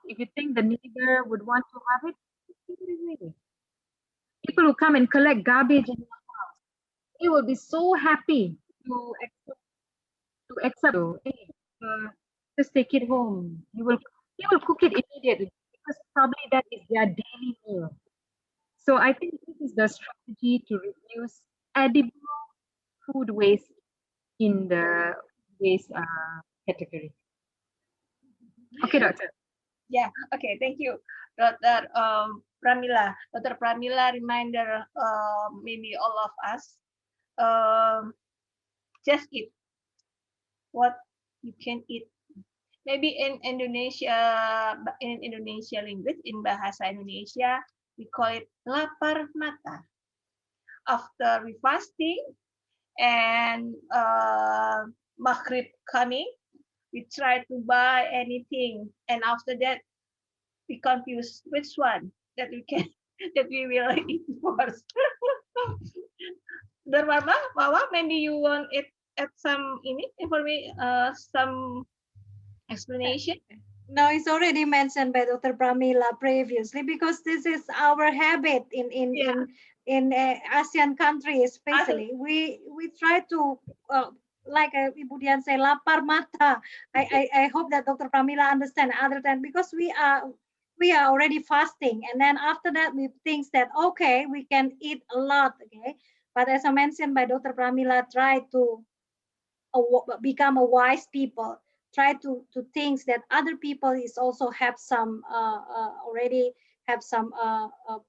If you think the neighbor would want to have it, give it away. People who come and collect garbage in your house, they will be so happy to accept you. Hey, just take it home. They will cook it immediately because probably that is their daily meal. So I think this is the strategy to reduce edible food waste in the waste category. Okay, doctor. Yeah, okay, thank you, Dr. Pramila. Dr. Pramila, reminder maybe all of us, just eat what you can eat. Maybe in Indonesia language, in Bahasa Indonesia, we call it lapar mata. After we fasting and Maghrib coming, we try to buy anything, and after that we confuse which one that we can that we will eat first. The Mama, maybe you want it at some some explanation? No, it's already mentioned by Dr. Pramila previously, because this is our habit in ASEAN countries, especially. We try to like Ibu Dian say, lapar mata. I hope that Dr. Pramila understand. Other than, because we are already fasting, and then after that we think that okay, we can eat a lot. Okay, but as I mentioned by Dr. Pramila, try to become a wise people, try to think that other people is also have some already have some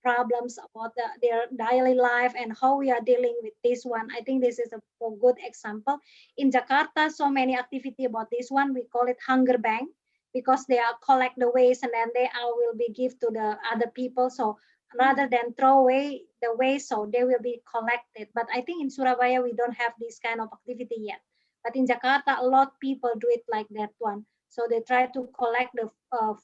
problems about their daily life, and how we are dealing with this one. I think this is a good example. In Jakarta, so many activity about this one. We call it hunger bank, because they are collect the waste and then they will be give to the other people. So rather than throw away the waste, so they will be collected. But I think in Surabaya we don't have this kind of activity yet. But in Jakarta, a lot of people do it like that one. So they try to collect the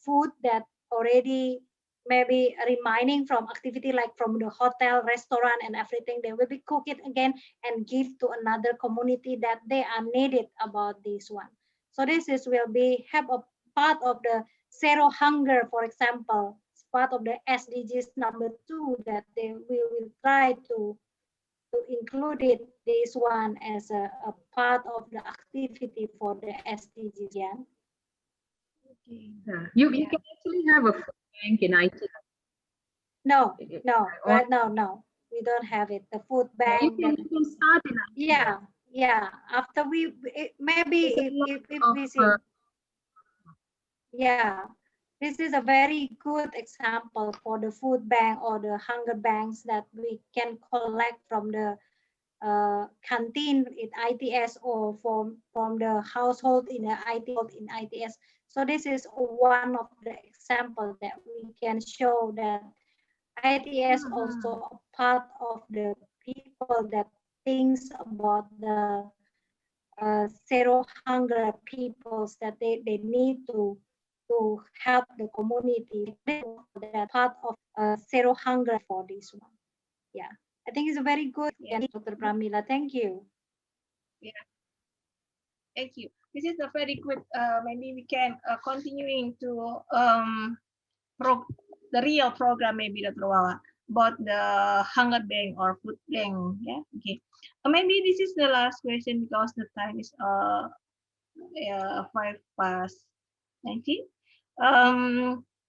food that already maybe remaining from activity, like from the hotel, restaurant, and everything. They will be cook it again and give to another community that they are needed about this one. So this is will be have a part of the zero hunger, for example. It's part of the SDGs #2 that they will try to include it, this one as a part of the activity for the SDGs. Yeah. Okay. You can actually have a food bank in IT. No, right now, no, we don't have it. The food bank. You can start in IT. Yeah. After maybe if we see. Yeah, this is a very good example for the food bank or the hunger banks that we can collect from the canteen in ITS, or from the household in the ITS. So this is one of the examples that we can show that ITS also a part of the people that thinks about the zero hunger peoples, that they need to help the community. That part of zero hunger for this one. Yeah, I think it's a very good. Dr. Pramila, thank you. Yeah, thank you. This is a very good. Maybe we can continuing to the real program, maybe Dr. Wawa, about the hunger bank or food bank. Yeah, okay. Maybe this is the last question because the time is 5:19.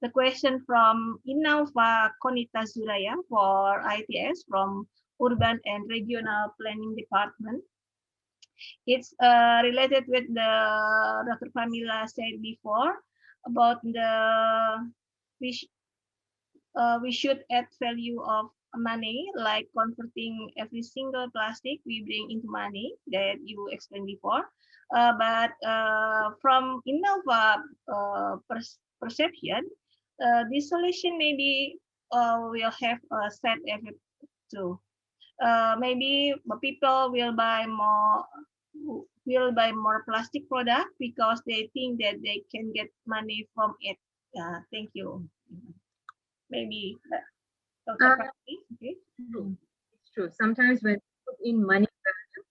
The question from Innova Konita Zuraya for ITS from Urban and Regional Planning Department. It's related with the Dr. Pramila said before about the we should add value of money, like converting every single plastic we bring into money that you explained before. But from Innova perception, this solution maybe will have a sad effect too. Maybe people will buy more plastic product because they think that they can get money from it. Thank you. Maybe okay. It's true. Sometimes when you put in money value,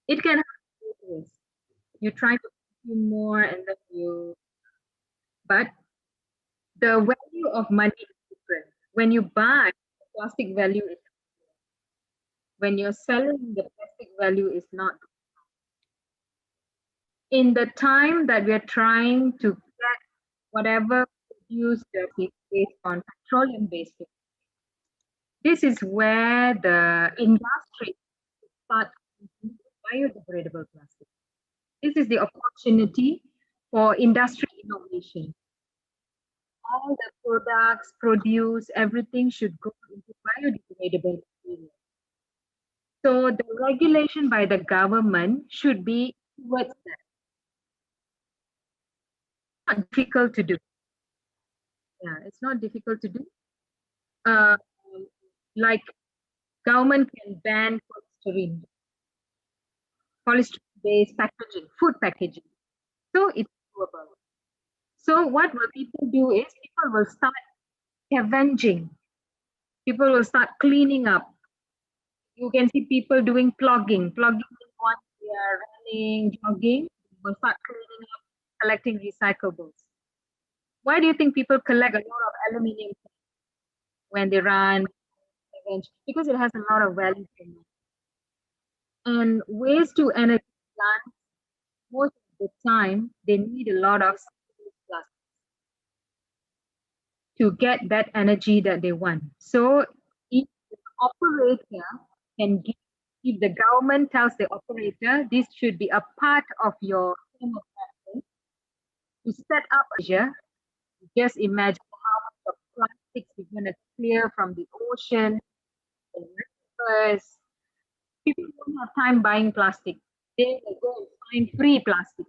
it can have two ways. You try to put in more and then but the value of money is different. When you buy, the plastic value is different. When you're selling, the plastic value is not. In the time that we're trying to get whatever produced based on petroleum-based, this is where the industry starts using biodegradable plastic. This is the opportunity for industry innovation. All the products produced, everything should go into biodegradable material. So the regulation by the government should be towards that. It's not difficult to do. Yeah, it's not difficult to do. Like government can ban polystyrene-based packaging, food packaging. So it's doable. So what will people do is people will start scavenging. People will start cleaning up. You can see people doing plugging. Plugging is once they are running, jogging, they will start cleaning up collecting recyclables. Why do you think people collect a lot of aluminium when they run events? Because it has a lot of value for money. And waste to energy plants, most of the time, they need a lot of plastic to get that energy that they want. So if the operator can give, if the government tells the operator this should be a part of your to set up a measure, just imagine how much of plastics you're going to clear from the ocean, the rivers. People don't have time buying plastic. They go and find free plastic.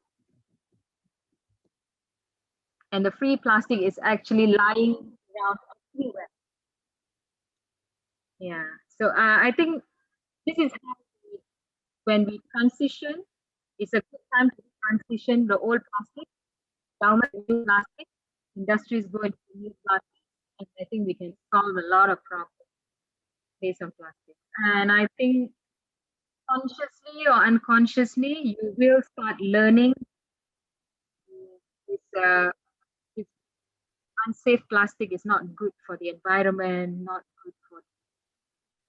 And the free plastic is actually lying around everywhere. Yeah. So I think this is how when we transition, it's a good time to transition the old plastic, government new plastic, industries go into new plastic, and I think we can solve a lot of problems based on plastic. And I think consciously or unconsciously, you will start learning this unsafe plastic is not good for the environment, not good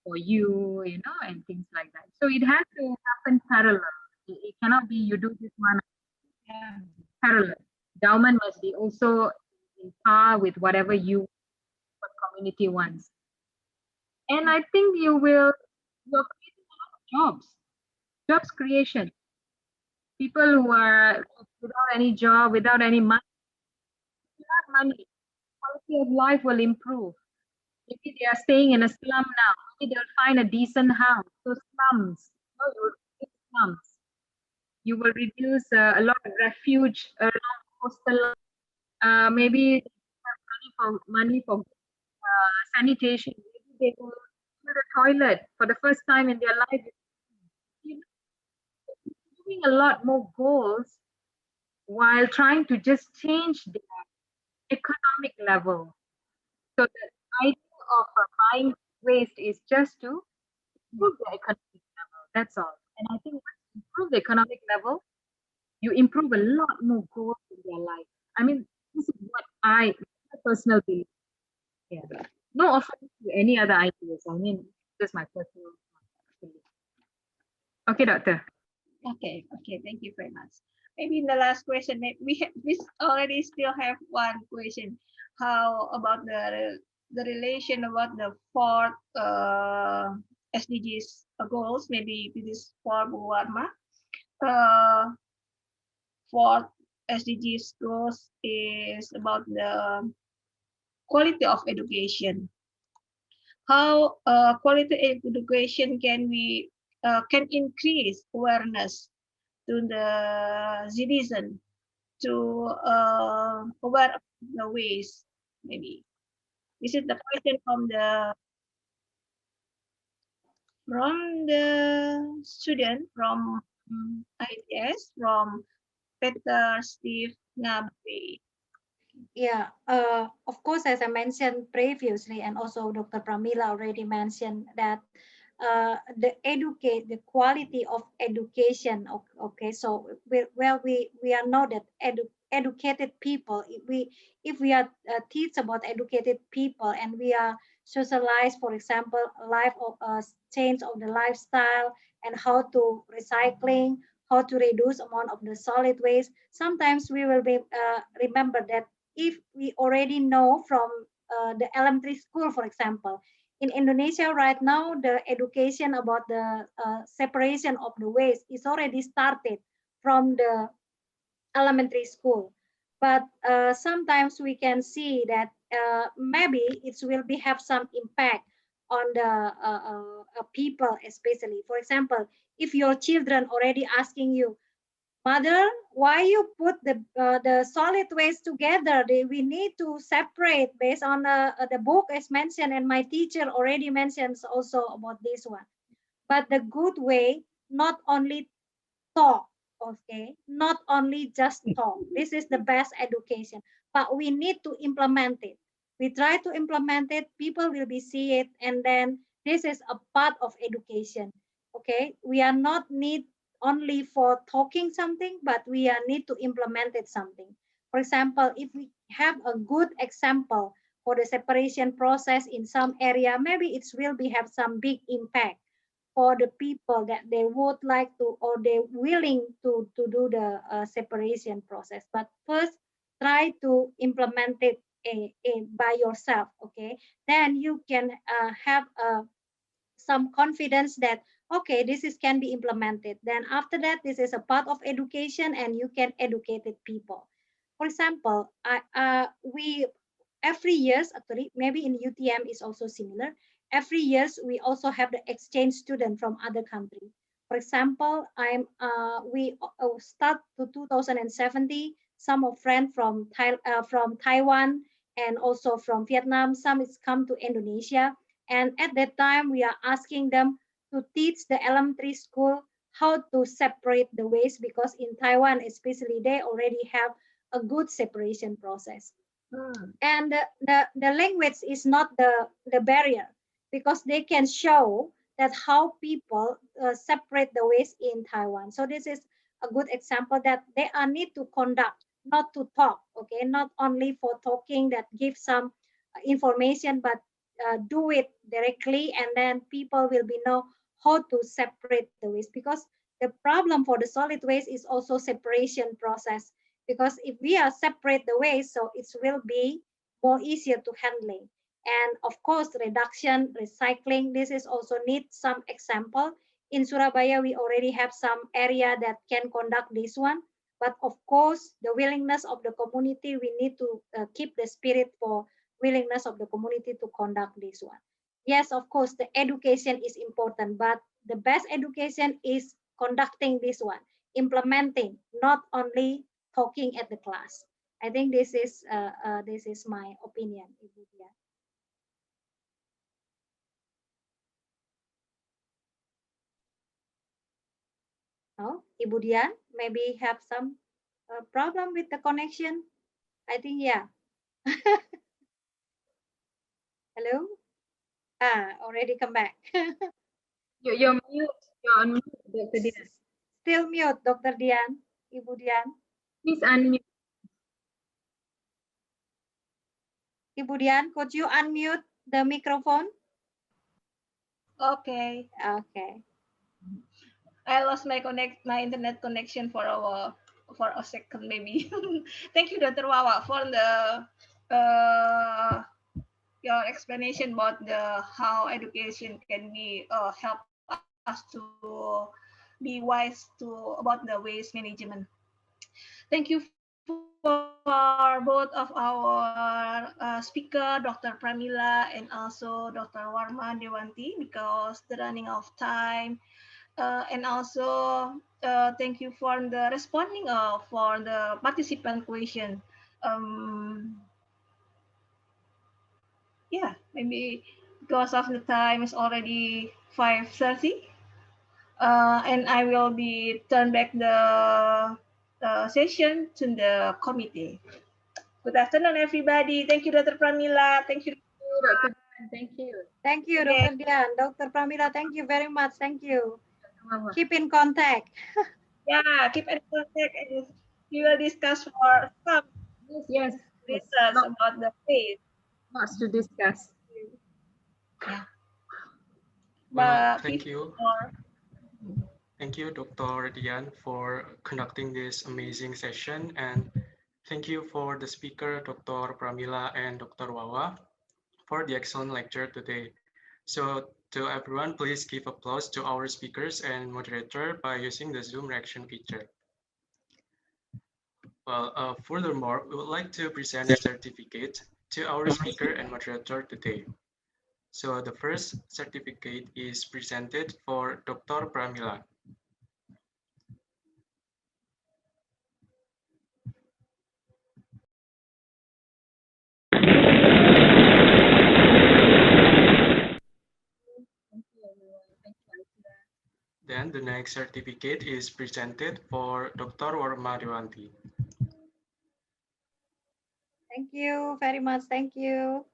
for you, you know, and things like that. So it has to happen parallel. It cannot be you do this one parallel. Government must be also in par with whatever what community wants. And I think you're creating a lot of jobs creation. People who are without any job, without any money, quality of life will improve. Maybe they are staying in a slum now. Maybe they'll find a decent house. So slums, slums. You will reduce a lot of refuge around coastal. Maybe have money for sanitation. Maybe they will build a toilet for the first time in their life. You know, doing a lot more goals while trying to just change the economic level. So the idea of buying waste is just to improve the economic level. That's all. And I think once you improve the economic level, you improve a lot more goals in their life. I mean, this is what I personal belief. Yeah. No offense to any other ideas. I mean, this is my personal belief. Okay, doctor. Okay, thank you very much. Maybe in the last question, we already still have one question. How about the relation about the fourth SDGs goals? Maybe this is for Bu Warma. Fourth SDGs goals is about the quality of education. How quality education can increase awareness to the citizen to aware of the ways. Maybe this is the question from the student from ITS from Peter Steve Ngabe. Yeah, of course, as I mentioned previously, and also Dr. Pramila already mentioned that the quality of education. Okay, so we are know that educated people. If we are teach about educated people and we are socialized, for example, life of change of the lifestyle and how to recycling, how to reduce amount of the solid waste. Sometimes we will be remember that if we already know from the elementary school, for example, in Indonesia right now, the education about the separation of the waste is already started from the elementary school. But sometimes we can see that maybe it will have some impact on the people, especially. For example, if your children already asking you, Mother, why you put the solid waste together? We need to separate based on the book as mentioned, and my teacher already mentions also about this one. But the good way, not only talk, okay, not only just talk. This is the best education, but we need to implement it. We try to implement it, people will be see it, and then this is a part of education. Okay, we are not need only for talking something, but we need to implement it something. For example, if we have a good example for the separation process in some area, maybe it will be have some big impact for the people that they would like to or they willing to do the separation process. But first, try to implement it by yourself. Okay, then you can have some confidence that okay, this is can be implemented. Then after that, this is a part of education, and you can educate people. For example, we every years actually maybe in UTM is also similar. Every years we also have the exchange student from other country. For example, we start to 2070. Some of friend from Taiwan and also from Vietnam. Some is come to Indonesia, and at that time we are asking them to teach the elementary school how to separate the waste, because in Taiwan especially they already have a good separation process. And the language is not the barrier, because they can show that how people separate the waste in Taiwan. So this is a good example that they are need to conduct, not to talk. Okay, not only for talking that give some information, but do it directly, and then people will be know how to separate the waste. Because the problem for the solid waste is also separation process, because if we are separate the waste, so it will be more easier to handling. And of course, reduction, recycling, this is also need some example. In Surabaya, we already have some area that can conduct this one. But of course, the willingness of the community, we need to keep the spirit for willingness of the community to conduct this one. Yes, of course, the education is important, but the best education is conducting this one, implementing, not only talking at the class. I think this is my opinion, Ibu Dian. Oh, Ibu Dian, maybe have some problem with the connection. I think yeah. Hello. Already come back. You're mute. You're on mute, Dr. Dian. Still mute, Dr. Dian, Ibu Dian. Please unmute. Ibu Dian, could you unmute the microphone? Okay. Okay. I lost my internet connection for a second maybe. Thank you, Dr. Wawa, for the your explanation about the how education can be help us to be wise to about the waste management. Thank you for both of our speaker, Dr. Pramila and also Dr. Warmadewanthi, because the running of time. And also thank you for the responding for the participant question. Yeah, maybe because of the time is already 5:30, and I will be turn back the session to the committee. Good afternoon, everybody. Thank you, Dr. Pramila. Thank you. Dr. Dian, thank you. Thank you, Okay. Dr. Dian. Dr. Pramila, thank you very much. Thank you. Keep in contact. Yeah, keep in contact, and we will discuss for some Yes. research about the waste. Lots to discuss. Yeah. Well, thank you. Thank you, Dr. Dian, for conducting this amazing session. And thank you for the speaker, Dr. Pramila and Dr. Wawa, for the excellent lecture today. So to everyone, please give applause to our speakers and moderator by using the Zoom reaction feature. Well, furthermore, we would like to present a certificate to our speaker and moderator today. So the first certificate is presented for Dr. Pramila. Then the next certificate is presented for Dr. Warmadewanthi. Thank you very much. Thank you.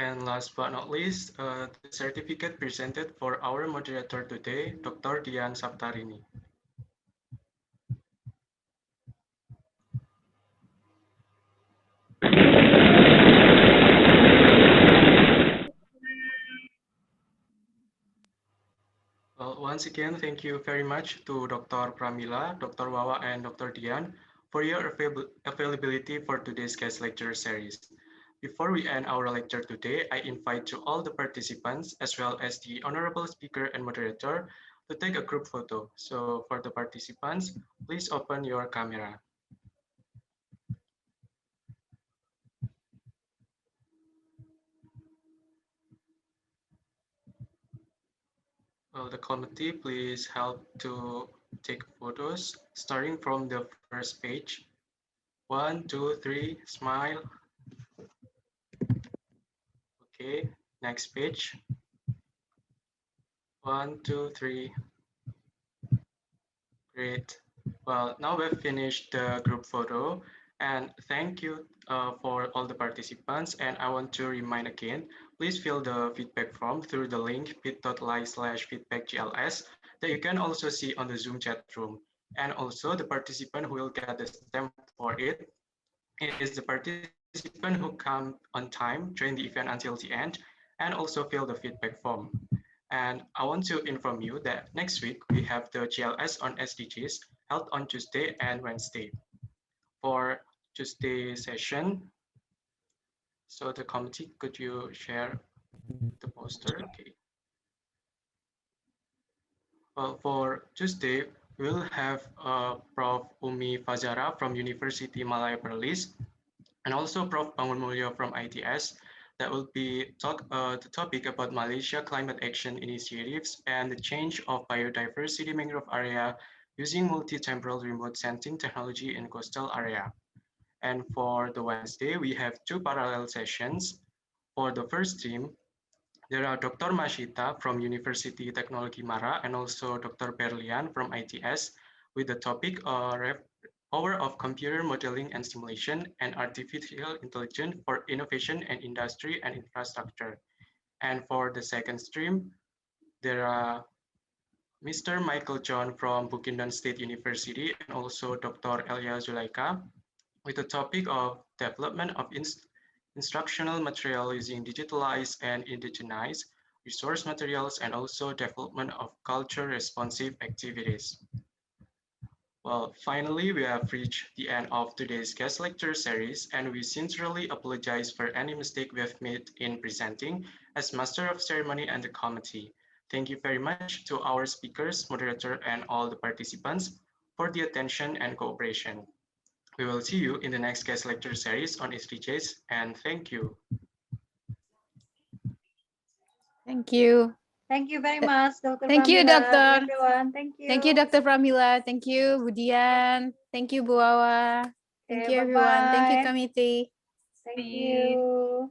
And last but not least, the certificate presented for our moderator today, Dr. Dian Saptarini. Well, once again, thank you very much to Dr. Pramila, Dr. Wawa, and Dr. Dian for your availability for today's guest lecture series. Before we end our lecture today, I invite to all the participants, as well as the honorable speaker and moderator, to take a group photo. So for the participants, please open your camera. Well, the committee, please help to take photos, starting from the first page. 1, 2, 3, smile. Okay, next page. 1, 2, 3. Great. Well, now we've finished the group photo, and thank you for all the participants. And I want to remind again, please fill the feedback form through the link bit.ly/feedbackgls that you can also see on the Zoom chat room. And also the participant who will get the stamp for it is the participant who come on time, join the event until the end, and also fill the feedback form. And I want to inform you that next week we have the GLS on SDGs held on Tuesday and Wednesday. For Tuesday session, so the committee, could you share the poster? Okay. Well, for Tuesday, we'll have Prof. Umi Fazara from University Malaya Perlis, and also Prof. Bangunmulyo from ITS. That will be the topic about Malaysia climate action initiatives and the change of biodiversity mangrove area using multi-temporal remote sensing technology in coastal area. And for the Wednesday, we have two parallel sessions. For the first team, there are Dr. Mashita from University Technology Mara and also Dr. Berlian from ITS with the topic Power of Computer Modeling and Simulation and Artificial Intelligence for Innovation and Industry and Infrastructure. And for the second stream, there are Mr. Michael John from Bukidnon State University and also Dr. Elia Zulaika with the topic of development of instructional material using digitalized and indigenized resource materials and also development of culture responsive activities. Well, finally, we have reached the end of today's guest lecture series, and we sincerely apologize for any mistake we have made in presenting as Master of Ceremony and the committee. Thank you very much to our speakers, moderator, and all the participants for the attention and cooperation. We will see you in the next guest lecture series on SDGs, and thank you. Thank you. Thank you very much, Dr. Thank you, Pramila, Doctor. everyone. Thank you. Thank you, Dr. Pramila. Thank you, Budian. Thank you, Bu Awa. Thank you, everyone. Thank you, bye-bye. committee. Thank you.